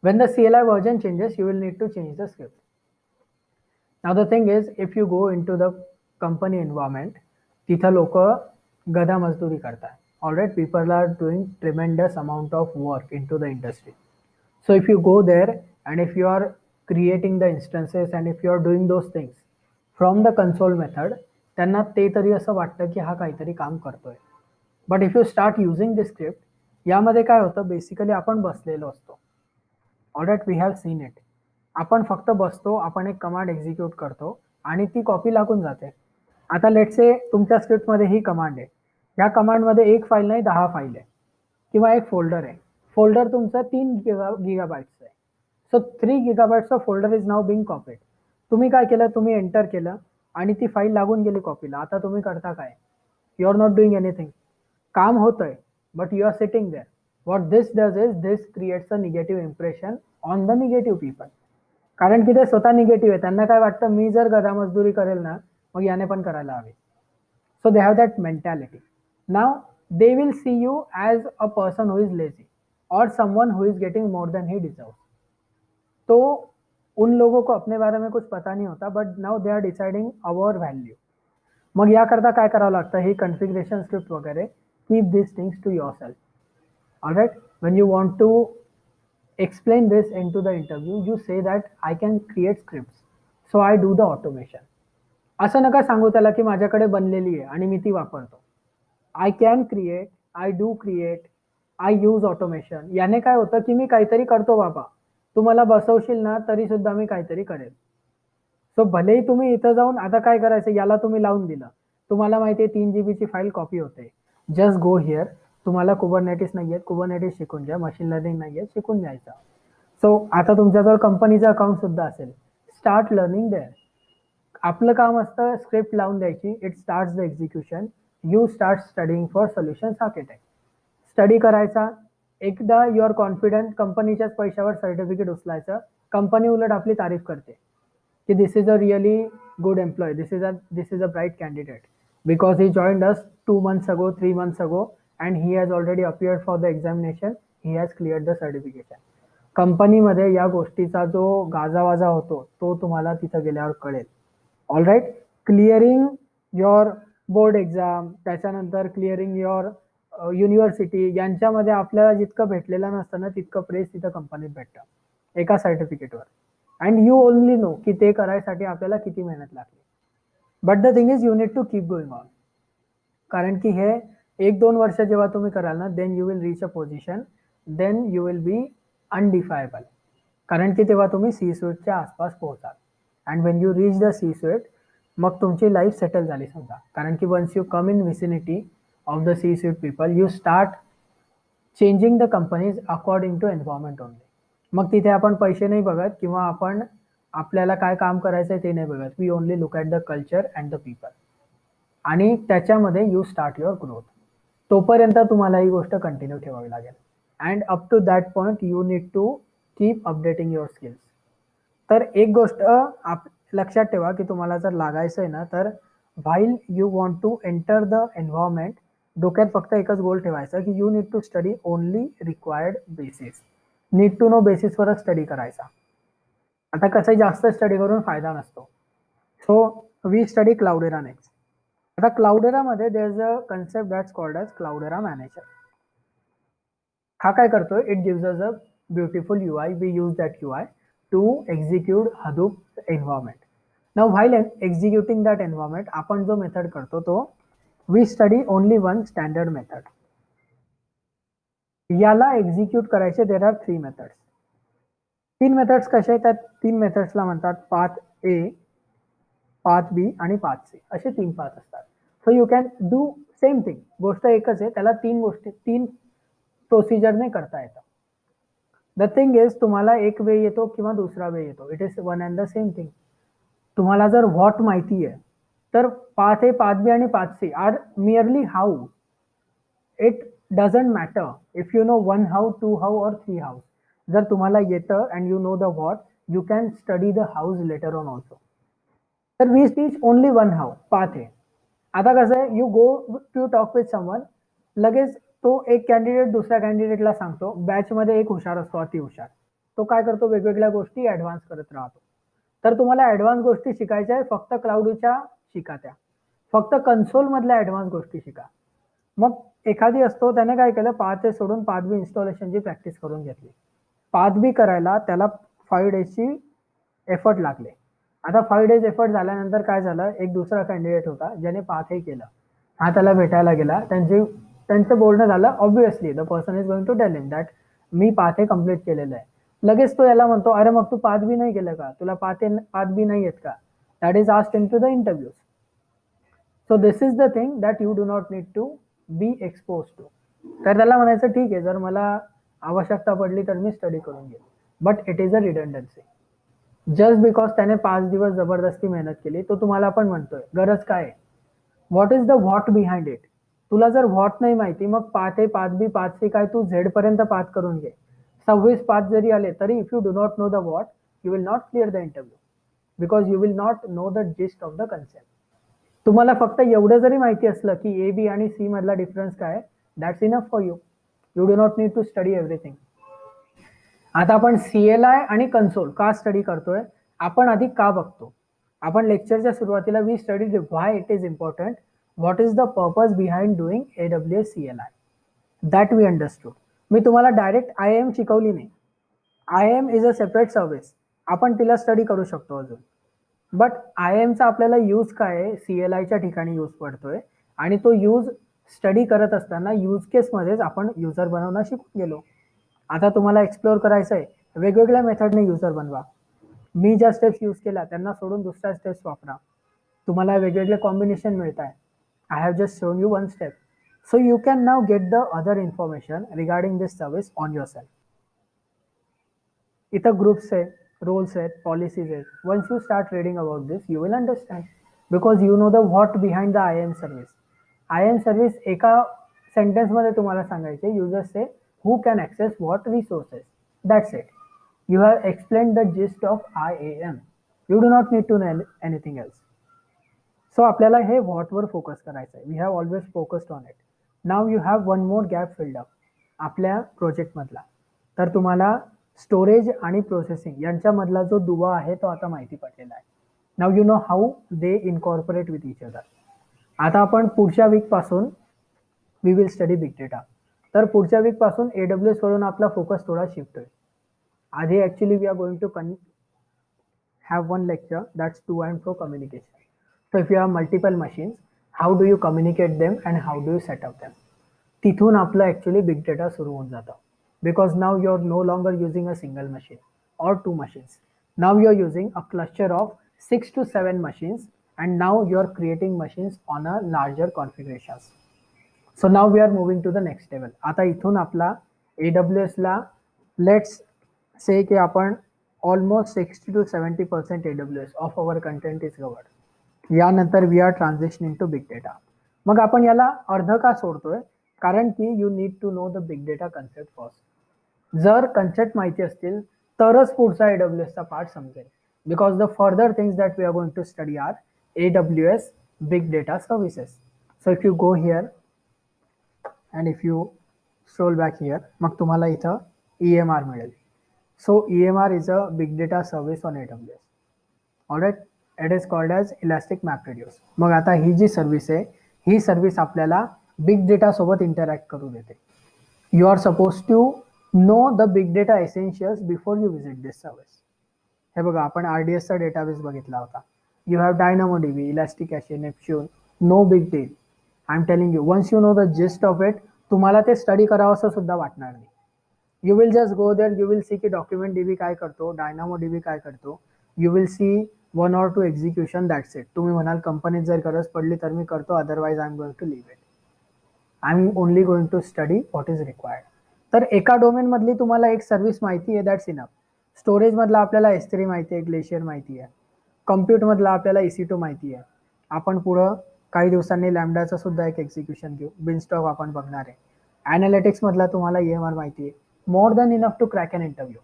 when the CLI version changes you will need to change the script. Now the thing is, if you go into the company environment, तिथं लोक गधा मजदुरी करतात. All right, people are doing tremendous amount of work into the industry. So if you go there and if you are creating the instances and if you are doing those things from the console method, त्यांना ते तरी असं वाटतं की हा काहीतरी काम करतोय. But if you start using this script, यामध्ये काय होतं, बेसिकली आपण बसलेलो असतो. Alright, we have seen it. आपण फक्त बसतो, आपण एक कमांड एक्झिक्यूट करतो आणि ती कॉपी लागून जाते. आता लेट्स से तुमच्या स्क्रिप्टमध्ये ही कमांड आहे. ह्या कमांडमध्ये एक फाईल नाही, 10 फाईल आहे किंवा एक फोल्डर आहे. फोल्डर तुमचा 3 गिगाबाइट्स आहे. सो 3 गिगाबाइट्सचा folder is now being copied. तुम्ही काय केलं, तुम्ही एंटर केलं आणि ती फाईल लागून गेली कॉपीला. आता तुम्ही करता काय? You are not doing anything. काम होतंय, but you are sitting there. What this does is this creates a negative impression on the negative people. कारण की ते स्वतः निगेटिव्ह आहे. त्यांना काय वाटतं, मी जर गधा मजदुरी करेल ना, मग याने पण करायला हवी. So they have that mentality. Now they will see you as a person who is lazy or someone who is getting more than he deserves. तो उन लोगों को अपने बारे में कुछ पता नहीं होता, but now they are deciding our value. मग याकरता काय करावं लागतं, ही कॉन्फिगरेशन स्क्रिप्ट वगैरे, keep this things to your self. Alright, when you want to explain this into the interview, you say that I can create scripts, so I do the automation. असं नका सांगू त्याला की माझ्याकडे बनलेली आहे आणि मी ती वापरतो. I can create, I do create, I use automation. याने काय होतं की मी काहीतरी करतो बाबा, तुम्हाला बसवशील ना तरी सुद्धा मी काहीतरी करेल. सो भलेही तुम्ही इथं जाऊन आता काय करायचं, याला तुम्ही लावून दिलं, तुम्हाला माहिती आहे 3 GB ची फाईल कॉपी होते. Just go here. तुम्हाला कुबरनेटिस नाही आहेत, कुबरनेटिस शिकून घ्या. मशीन लर्निंग नाही आहे, शिकून घ्यायचं. सो आता तुमच्याजवळ कंपनीचं अकाउंट सुद्धा असेल, स्टार्ट लर्निंग देअर. आपलं काम असतं स्क्रिप्ट लावून द्यायची. It starts the execution. You start studying for solutions architect. Study करायचा. एकदा यू आर कॉन्फिडंट, कंपनीच्याच पैशावर सर्टिफिकेट उचलायचं. कंपनी उलट आपली तारीफ करते की this is a really good employee, this is a bright candidate because he joined us 2 months ago, 3 months ago, and he has already appeared for the examination, he has cleared the certification. कंपनीमध्ये या गोष्टीचा जो गाजावाजा होतो तो तुम्हाला तिथं गेल्यावर कळेल. All right, clearing your board exam, त्याच्यानंतर क्लिअरिंग युअर युनिव्हर्सिटी, यांच्यामध्ये आपल्याला जितकं भेटलेलं नसतं ना तितकं प्रेस तिथं कंपनीत भेटतं एका सर्टिफिकेटवर. अँड यू ओनली नो की ते करायसाठी आपल्याला किती मेहनत लागली. But the thing is you need to keep going on. कारण की हे 1-2 वर्ष जेव्हा तुम्ही कराल ना, then you will reach a position, then you will be undefiable. कारण की तेव्हा तुम्ही सी स्वीटच्या आसपास पोहोचाल. And when you reach the C suite, मग तुमची लाईफ सेटल झाली समजा. कारण की once you come in vicinity of the C suite people, you start changing the companies according to environment only. मग तिथे आपण पैसे नाही बघत किंवा आपण आपल्याला काय काम करायचं आहे ते नाही बघत. We only look at the culture and the people. आणि त्याच्यामध्ये यू स्टार्ट युअर ग्रोथ. तोपर्यंत तुम्हाला ही गोष्ट कंटिन्यू ठेवावी लागेल. And up to that point you need to keep updating your skills. तर एक गोष्ट लक्षात ठेवा की तुम्हाला जर लागायचं आहे ना, तर while you want to enter the environment, डोक्यात फक्त एकच गोल ठेवायचा की you need to study only required basis. Need to know बेसिसवरच स्टडी करायचा. आता कसं जास्त स्टडी करून फायदा नसतो. So we study Cloudera next. आता क्लाउडेरामध्ये there is a concept that's called as Cloudera manager. हा काय करतोय, it gives us a beautiful UI. We use that UI to execute Hadoop environment. Now while executing that environment, आपण जो मेथड करतो तो we study only one standard method. याला एक्झिक्यूट करायचे देर आर 3 मेथड्स. 3 मेथड्स कसे आहेत, त्या 3 मेथड्सला म्हणतात पाथ A, पाथ B आणि पाथ C, असे 3 पाथ असतात. So you can do same thing. गोष्ट एकच आहे, त्याला 3 प्रोसिजरने करता येतं. द थिंग इज, तुम्हाला एक वे येतो किंवा दुसरा वे येतो. It is one and the same thing. तुम्हाला जर व्हॉट माहिती आहे तर पाथ ए, पाथ बी आणि path C are merely how. It doesn't matter if you know 1 how, 2 how और 3 हाऊस. जर तुम्हाला येतं and you know the what, you can study the hows later on also. तर we teach only 1 how, path A. आता कसं आहे, you go to talk with someone, लगेच तो एक कॅन्डिडेट दुसऱ्या कॅन्डिडेटला सांगतो. बॅचमध्ये एक हुशार असतो, अति हुशार. तो काय करतो, वेगवेगळ्या गोष्टी ऍडव्हान्स करत राहतो. तर तुम्हाला ऍडव्हान्स गोष्टी शिकायच्या आहे, फक्त क्लाउडच्या शिका. त्या फक्त कन्सोल मधल्या ऍडव्हान्स गोष्टी शिका. मग एखादी असतो त्याने काय केलं, पाथ ए सोडून पाथ बी इन्स्टॉलेशनची प्रॅक्टिस करून घेतली. पाथ बी करायला त्याला 5 डेजची एफर्ट लागले. आता 5 डेज एफर्ट झाल्यानंतर काय झालं, एक दुसरा कॅन्डिडेट होता ज्याने पाथ हे केलं. हा त्याला भेटायला गेला. त्यांचं बोलणं झालं. Obviously the person is going to tell him that मी पाथ हे कंप्लीट केलेलं आहे. लगेच तो याला म्हणतो, अरे मग तू पाथ बी नाही केलं का, तुला पाथ बी नाही येत का? That is asked in to the interviews. So this is the thing that you do not need to be expose to. तर त्याला म्हणायचं ठीक आहे, जर मला आवश्यकता पडली तर मी स्टडी करून घेईन, but it is a redundancy. Just because त्याने 5 दिवस जबरदस्ती मेहनत केली, तो तुम्हाला पण म्हणतोय गरज काय आहे. What is the what behind it. तुला जर व्हॉट नाही माहिती, मग path A path B path C काय तू झेड पर्यंत पाथ करून घे. 26 पाथ जरी आले तरी if you do not no the what, you will not clear the interview, because you will not no the gist of the concept. तुम्हाला फक्त एवढं जरी माहिती असलं की ए बी आणि सी मधला डिफरन्स काय, that's enough for you. You do not need to study everything. आता आपण CLI आणि कन्सोल का स्टडी करतोय, आपण आधी का बघतो. आपण लेक्चरच्या सुरुवातीला we study why it is important, what is the purpose behind doing AWS CLI, that we understood. मी तुम्हाला डायरेक्ट IAM शिकवली नाही. IAM is a separate service, आपण तिला स्टडी करू शकतो अजून. बट IAMचा आपल्याला यूज काय आहे, CLIच्या ठिकाणी यूज पडतोय, आणि तो यूज स्टडी करत असताना यूज केसमध्येच आपण युजर बनवणं शिकून गेलो. आता तुम्हाला एक्सप्लोर करायचं आहे, वेगवेगळ्या मेथडने युजर बनवा. मी ज्या स्टेप्स यूज केल्या त्यांना सोडून दुसऱ्या स्टेप्स वापरा. तुम्हाला वेगवेगळे कॉम्बिनेशन मिळत आहे. I have just shown you one step, so you can now get the other information regarding this service on your self. इथं ग्रुप्स आहेत, रोल्स आहेत, पॉलिसीज आहेत. Once you start reading about this you will understand, because you know the what behind the IAM service. IAM service एका सेंटेन्समध्ये तुम्हाला सांगायचे, युजर्स से who can access what resources. That's it. You have explained the gist of IAM. You do not need to know anything else. So आपल्याला हे what वर फोकस करायचं आहे. We have always focused on it. Now you have one more gap filled up आपल्या प्रोजेक्ट मधला. तर तुम्हाला स्टोरेज आणि प्रोसेसिंग यांच्यामधला जो दुवा आहे तो आता माहिती पडलेला आहे. Now you know how they incorporate with each other. आता आपण पुढच्या वीक पासून we will study big data. तर पुढच्या वीक पासून AWS वरून आपला फोकस थोडा शिफ्ट होईल. आधी actually we are going to have one lecture that's to and fro communication. So if you have multiple machines, how do you communicate them and how do you set up them? तिथून आपलं ॲक्च्युली बिग डेटा सुरू होऊन जातं. Because now you're no longer using a single machine or 2 machines. Now you're using a cluster of 6 to 7 machines, and now you're creating machines on a larger configurations. So now we are moving to the next level. आता इथून आपला AWS ला लेट्स से की आपण almost 60 to 70% AWS of our content is covered. यानंतर we are transitioning to big data. मग आपण याला अर्ध का सोडतोय, कारण की you need to know the big data concept first. जर कन्सेप्ट माहिती असतील तरच पुढचा AWSचा पार्ट समजेल. Because the further things that we are going to study are AWS big data services. So if you go here and if you scroll back here, मग तुम्हाला इथं EMR मिळेल. So EMR is a big data service on AWS. Alright, it is called as Elastic MapReduce. मग आता ही जी सर्व्हिस आहे, ही सर्व्हिस आपल्याला बिग डेटा सोबत इंटरॅक्ट करू देते. You are suppose to know the big data essentials before you visit this service. हे बघा, आपण RDSचा डेटाबेस बघितला होता. You have DynamoDB, Elastic Cache, Neptune, no big deal. I am telling you, once you know the gist of it, तुम्हाला ते स्टडी करावं असं सुद्धा वाटणार नाही. You will just go there, you will C की डॉक्युमेंट DB काय करतो, DynamoDB काय करतो. You will see 1 or 2 execution, that's it. तुम्ही म्हणाल कंपनीत जर गरज पडली तर मी करतो, otherwise I am going to leave it. I am only going to study what is required. तर एका डोमेन मधली तुम्हाला एक सर्व्हिस माहिती आहे, दॅट्स इनफ. स्टोरेज मधला आपल्याला S3 माहिती आहे, ग्लेशियर माहिती आहे. कम्प्युट मधला आपल्याला EC2 माहिती आहे. आपण पुढं काही दिवसांनी लॅम्डाचं सुद्धा एक एक्झिक्युशन घेऊ, बिनस्टॉक आपण बघणार आहे. ॲनालिटिक्स मधला तुम्हाला EMR माहिती आहे. More than enough to crack an interview.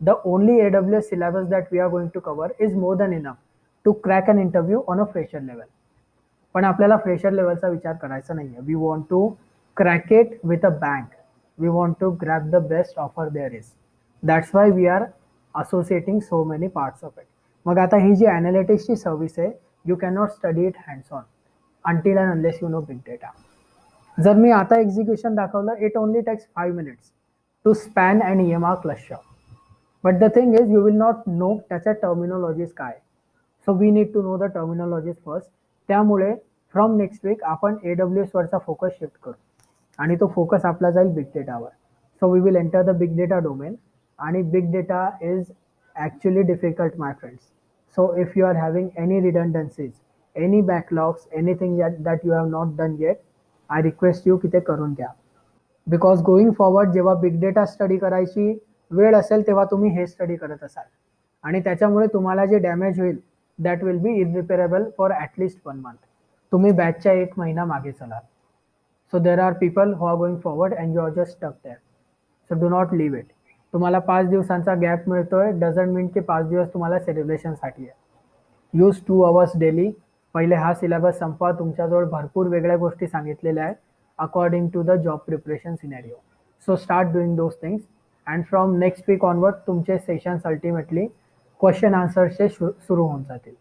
The only AWS syllabus that we are going to cover is more than enough to crack an interview on a fresher level. पण आपल्याला फ्रेशर लेवलचा विचार करायचा नाही आहे. We want to crack it with a bank. We want to grab the best offer there is. That's why we are associating so many parts of it. मग आता ही जी ॲनालिटिक्सची सर्व्हिस आहे, you cannot study it hands on until and unless you know big data. जर मी आता एक्झिक्युशन दाखवलं, it only takes 5 minutes to span and EMR cluster. But the thing is you will not know त्याच्या टर्मिनॉलॉजीज काय. So we need to know the terminologies first. त्यामुळे फ्रॉम नेक्स्ट वीक आपण AWS वरचा फोकस शिफ्ट करू आणि तो फोकस आपला जाईल बिग डेटावर. So we will enter the big data domain. आणि big data is actually difficult my friends. So if you R having any redundancies, any backlogs, anything that you have not done yet, I request you की ते करून घ्या. बिकॉज गोईंग फॉरवर्ड जेव्हा बिग डेटा स्टडी करायची वेळ असेल तेव्हा तुम्ही हे स्टडी करत असाल आणि त्याच्यामुळे तुम्हाला जे डॅमेज होईल that will be irreparable for at least 1 month. तुम्ही बॅचच्या 1 महिना मागे चलाल. So there are people who are going forward and you are just stuck there. So do not leave it. तुम्हाला 5 दिवसांचा गॅप मिळतोय डझंट मीन की 5 दिवस तुम्हाला सेलिब्रेशनसाठी आहे. Use 2 hours daily. पहिले हा सिलेबस संपवा. तुमच्याजवळ भरपूर वेगळ्या गोष्टी सांगितलेल्या आहेत according to the job preparation scenario. So start doing those things and from next week onward तुमचे सेशन्स अल्टिमेटली क्वेश्चन आन्सर्सचे सुरू होऊन जातील.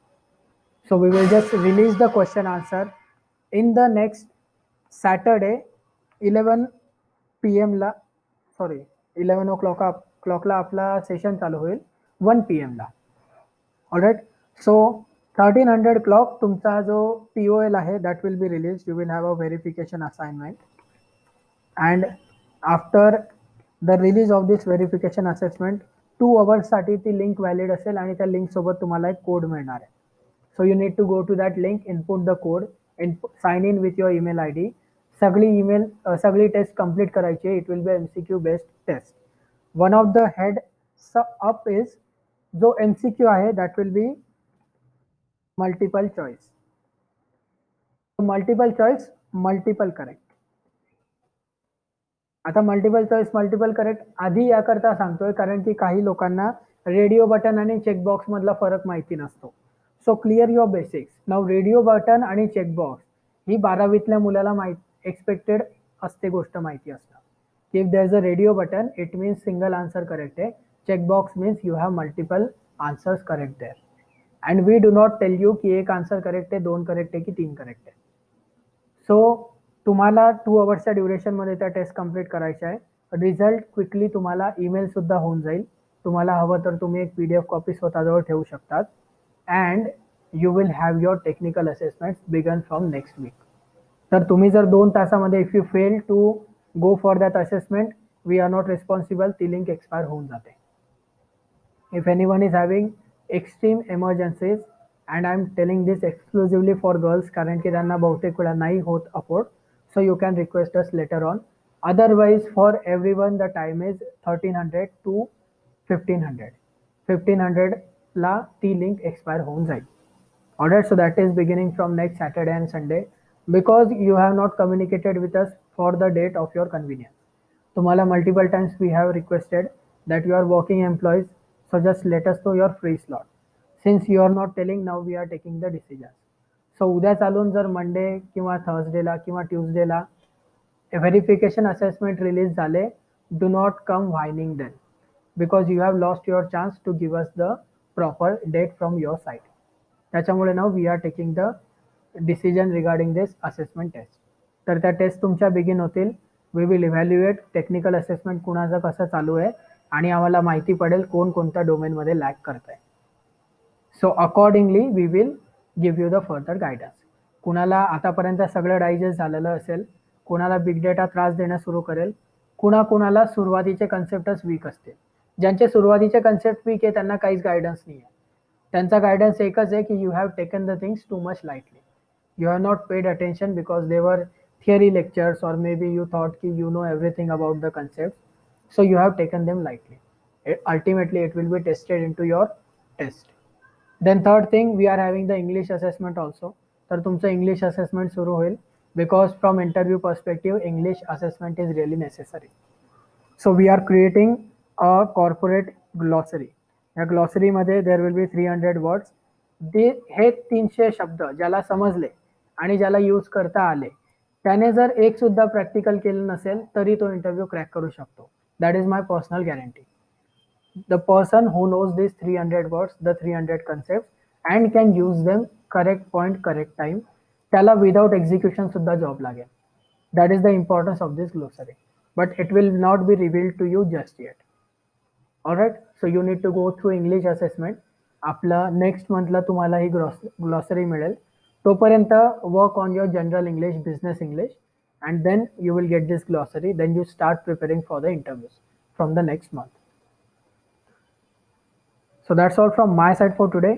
So we will just release the question answer in the next Saturday 11 PM ला, सॉरी 11 o'clockला आपला सेशन चालू होईल 1 PM ला. ऑलराईट. सो 1300 clock तुमचा जो POL आहे that will be release. You will have a verification assignment and after the release of this verification assessment 2 hours ती लिंक व्हॅलिड असेल आणि त्या लिंकसोबत तुम्हाला एक कोड मिळणार आहे. So you need to go to that link, input the code, sign in with your email ID. सगळी टेस्ट कंप्लीट करायची. It will be MCQ based test. One of the head up is जो MCQ आहे that will B multiple choice. Multiple choice, multiple correct. आता मल्टिपल चॉईस मल्टिपल करेक्ट आधी याकरता सांगतोय कारण की काही लोकांना रेडिओ बटन आणि चेकबॉक्स मधला फरक माहिती नसतो. So clear your basics. Now radio button आणि चेकबॉक्स ही 12वीतल्या मुलाला एक्सपेक्टेड असते गोष्ट माहिती असणं. If there is a radio button it means single answer correct आहे. Checkbox means you have multiple answers correct there. And we do not tell you की 1 आन्सर करेक्ट आहे, 2 करेक्ट आहे की 3 करेक्ट आहे. सो तुम्हाला 2 hours ड्युरेशनमध्ये त्या टेस्ट कंप्लीट करायच्या आहे. रिझल्ट क्विकली तुम्हाला ईमेल सुद्धा होऊन जाईल. तुम्हाला हवं तर तुम्ही एक PDF कॉपी स्वतःजवळ ठेवू शकतात. And you will have your technical assessment begun from next week. तर तुम्ही जर 2 तासामध्ये if you fail to go for that assessment we are not responsible. ती लिंक एक्सपायर होऊन जाते. If anyone is having extreme emergencies and I am telling this exclusively for girls कारण की त्यांना बहुतेक वेळा नाही होत afford. So you can request us later on. Otherwise, for everyone, the time is 1300 to 1500. 1500 ला ती link expire होऊन जाईल. Alright, so that is beginning from next Saturday and Sunday because you have not communicated with us for the date of your convenience. तुम्हाला multiple times we have requested that you are working employees, so just let us know your free slot. Since you are not telling, now we are taking the decisions. So उद्या चालून जर मंडे किंवा थर्सडेला किंवा ट्यूजडेला व्हेरिफिकेशन असेसमेंट रिलीज झाले, do not come whining then because you have lost your chance to give us the proper date from your side. त्याच्यामुळे now we are taking the decision regarding this assessment test. तर त्या टेस्ट तुमच्या बिगिन होतील. We will evaluate technical assessment कुणाचं कसं चालू आहे आणि आम्हाला माहिती पडेल कोण कोणत्या डोमेनमध्ये लॅक करत आहे. So accordingly we will give you the further guidance. कुणाला आतापर्यंत सगळं डायजेस्ट झालेलं असेल, कुणाला बिग डेटा त्रास देणं सुरू करेल, कुणाला सुरुवातीचे कन्सेप्टच वीक असतील. ज्यांचे सुरुवातीचे कन्सेप्ट वीक आहे त्यांना काहीच गायडन्स नाही आहे. त्यांचा गायडन्स एकच आहे की you have taken the things too much lightly. You have not paid attention because they were theory lectures और मे बी यू थॉट की you know everything about the concept. So you have taken them lightly. Ultimately it will be tested in to your test. Then third thing we are having the English assessment also. तर तुमचं इंग्लिश असेसमेंट सुरू होईल because from interview perspective English assessment is really necessary. So we are creating a corporate glossary. या ग्लॉसरीमध्ये देर विल बी 300 वर्ड्स. हे 300 शब्द ज्याला समजले आणि ज्याला यूज करता आले त्याने जर एक सुद्धा प्रॅक्टिकल केलं नसेल तरी तो इंटरव्ह्यू क्रॅक करू शकतो. That is my personal guarantee. The person who knows these 300 words, the 300 concepts, and can use them correct point, correct time, त्याला विदाउट एक्झिक्युशन सुद्धा जॉब लागेल. That is the importance of this glossary, but it will not be revealed to you just yet. All right, so you need to go through English assessment. आपलं नेक्स्ट मंथला तुम्हाला ही ग्लॉसरी मिळेल. तोपर्यंत work on your general English, business English, and then you will get this glossary. Then you start preparing for the interviews from the next month. So that's all from my side for today.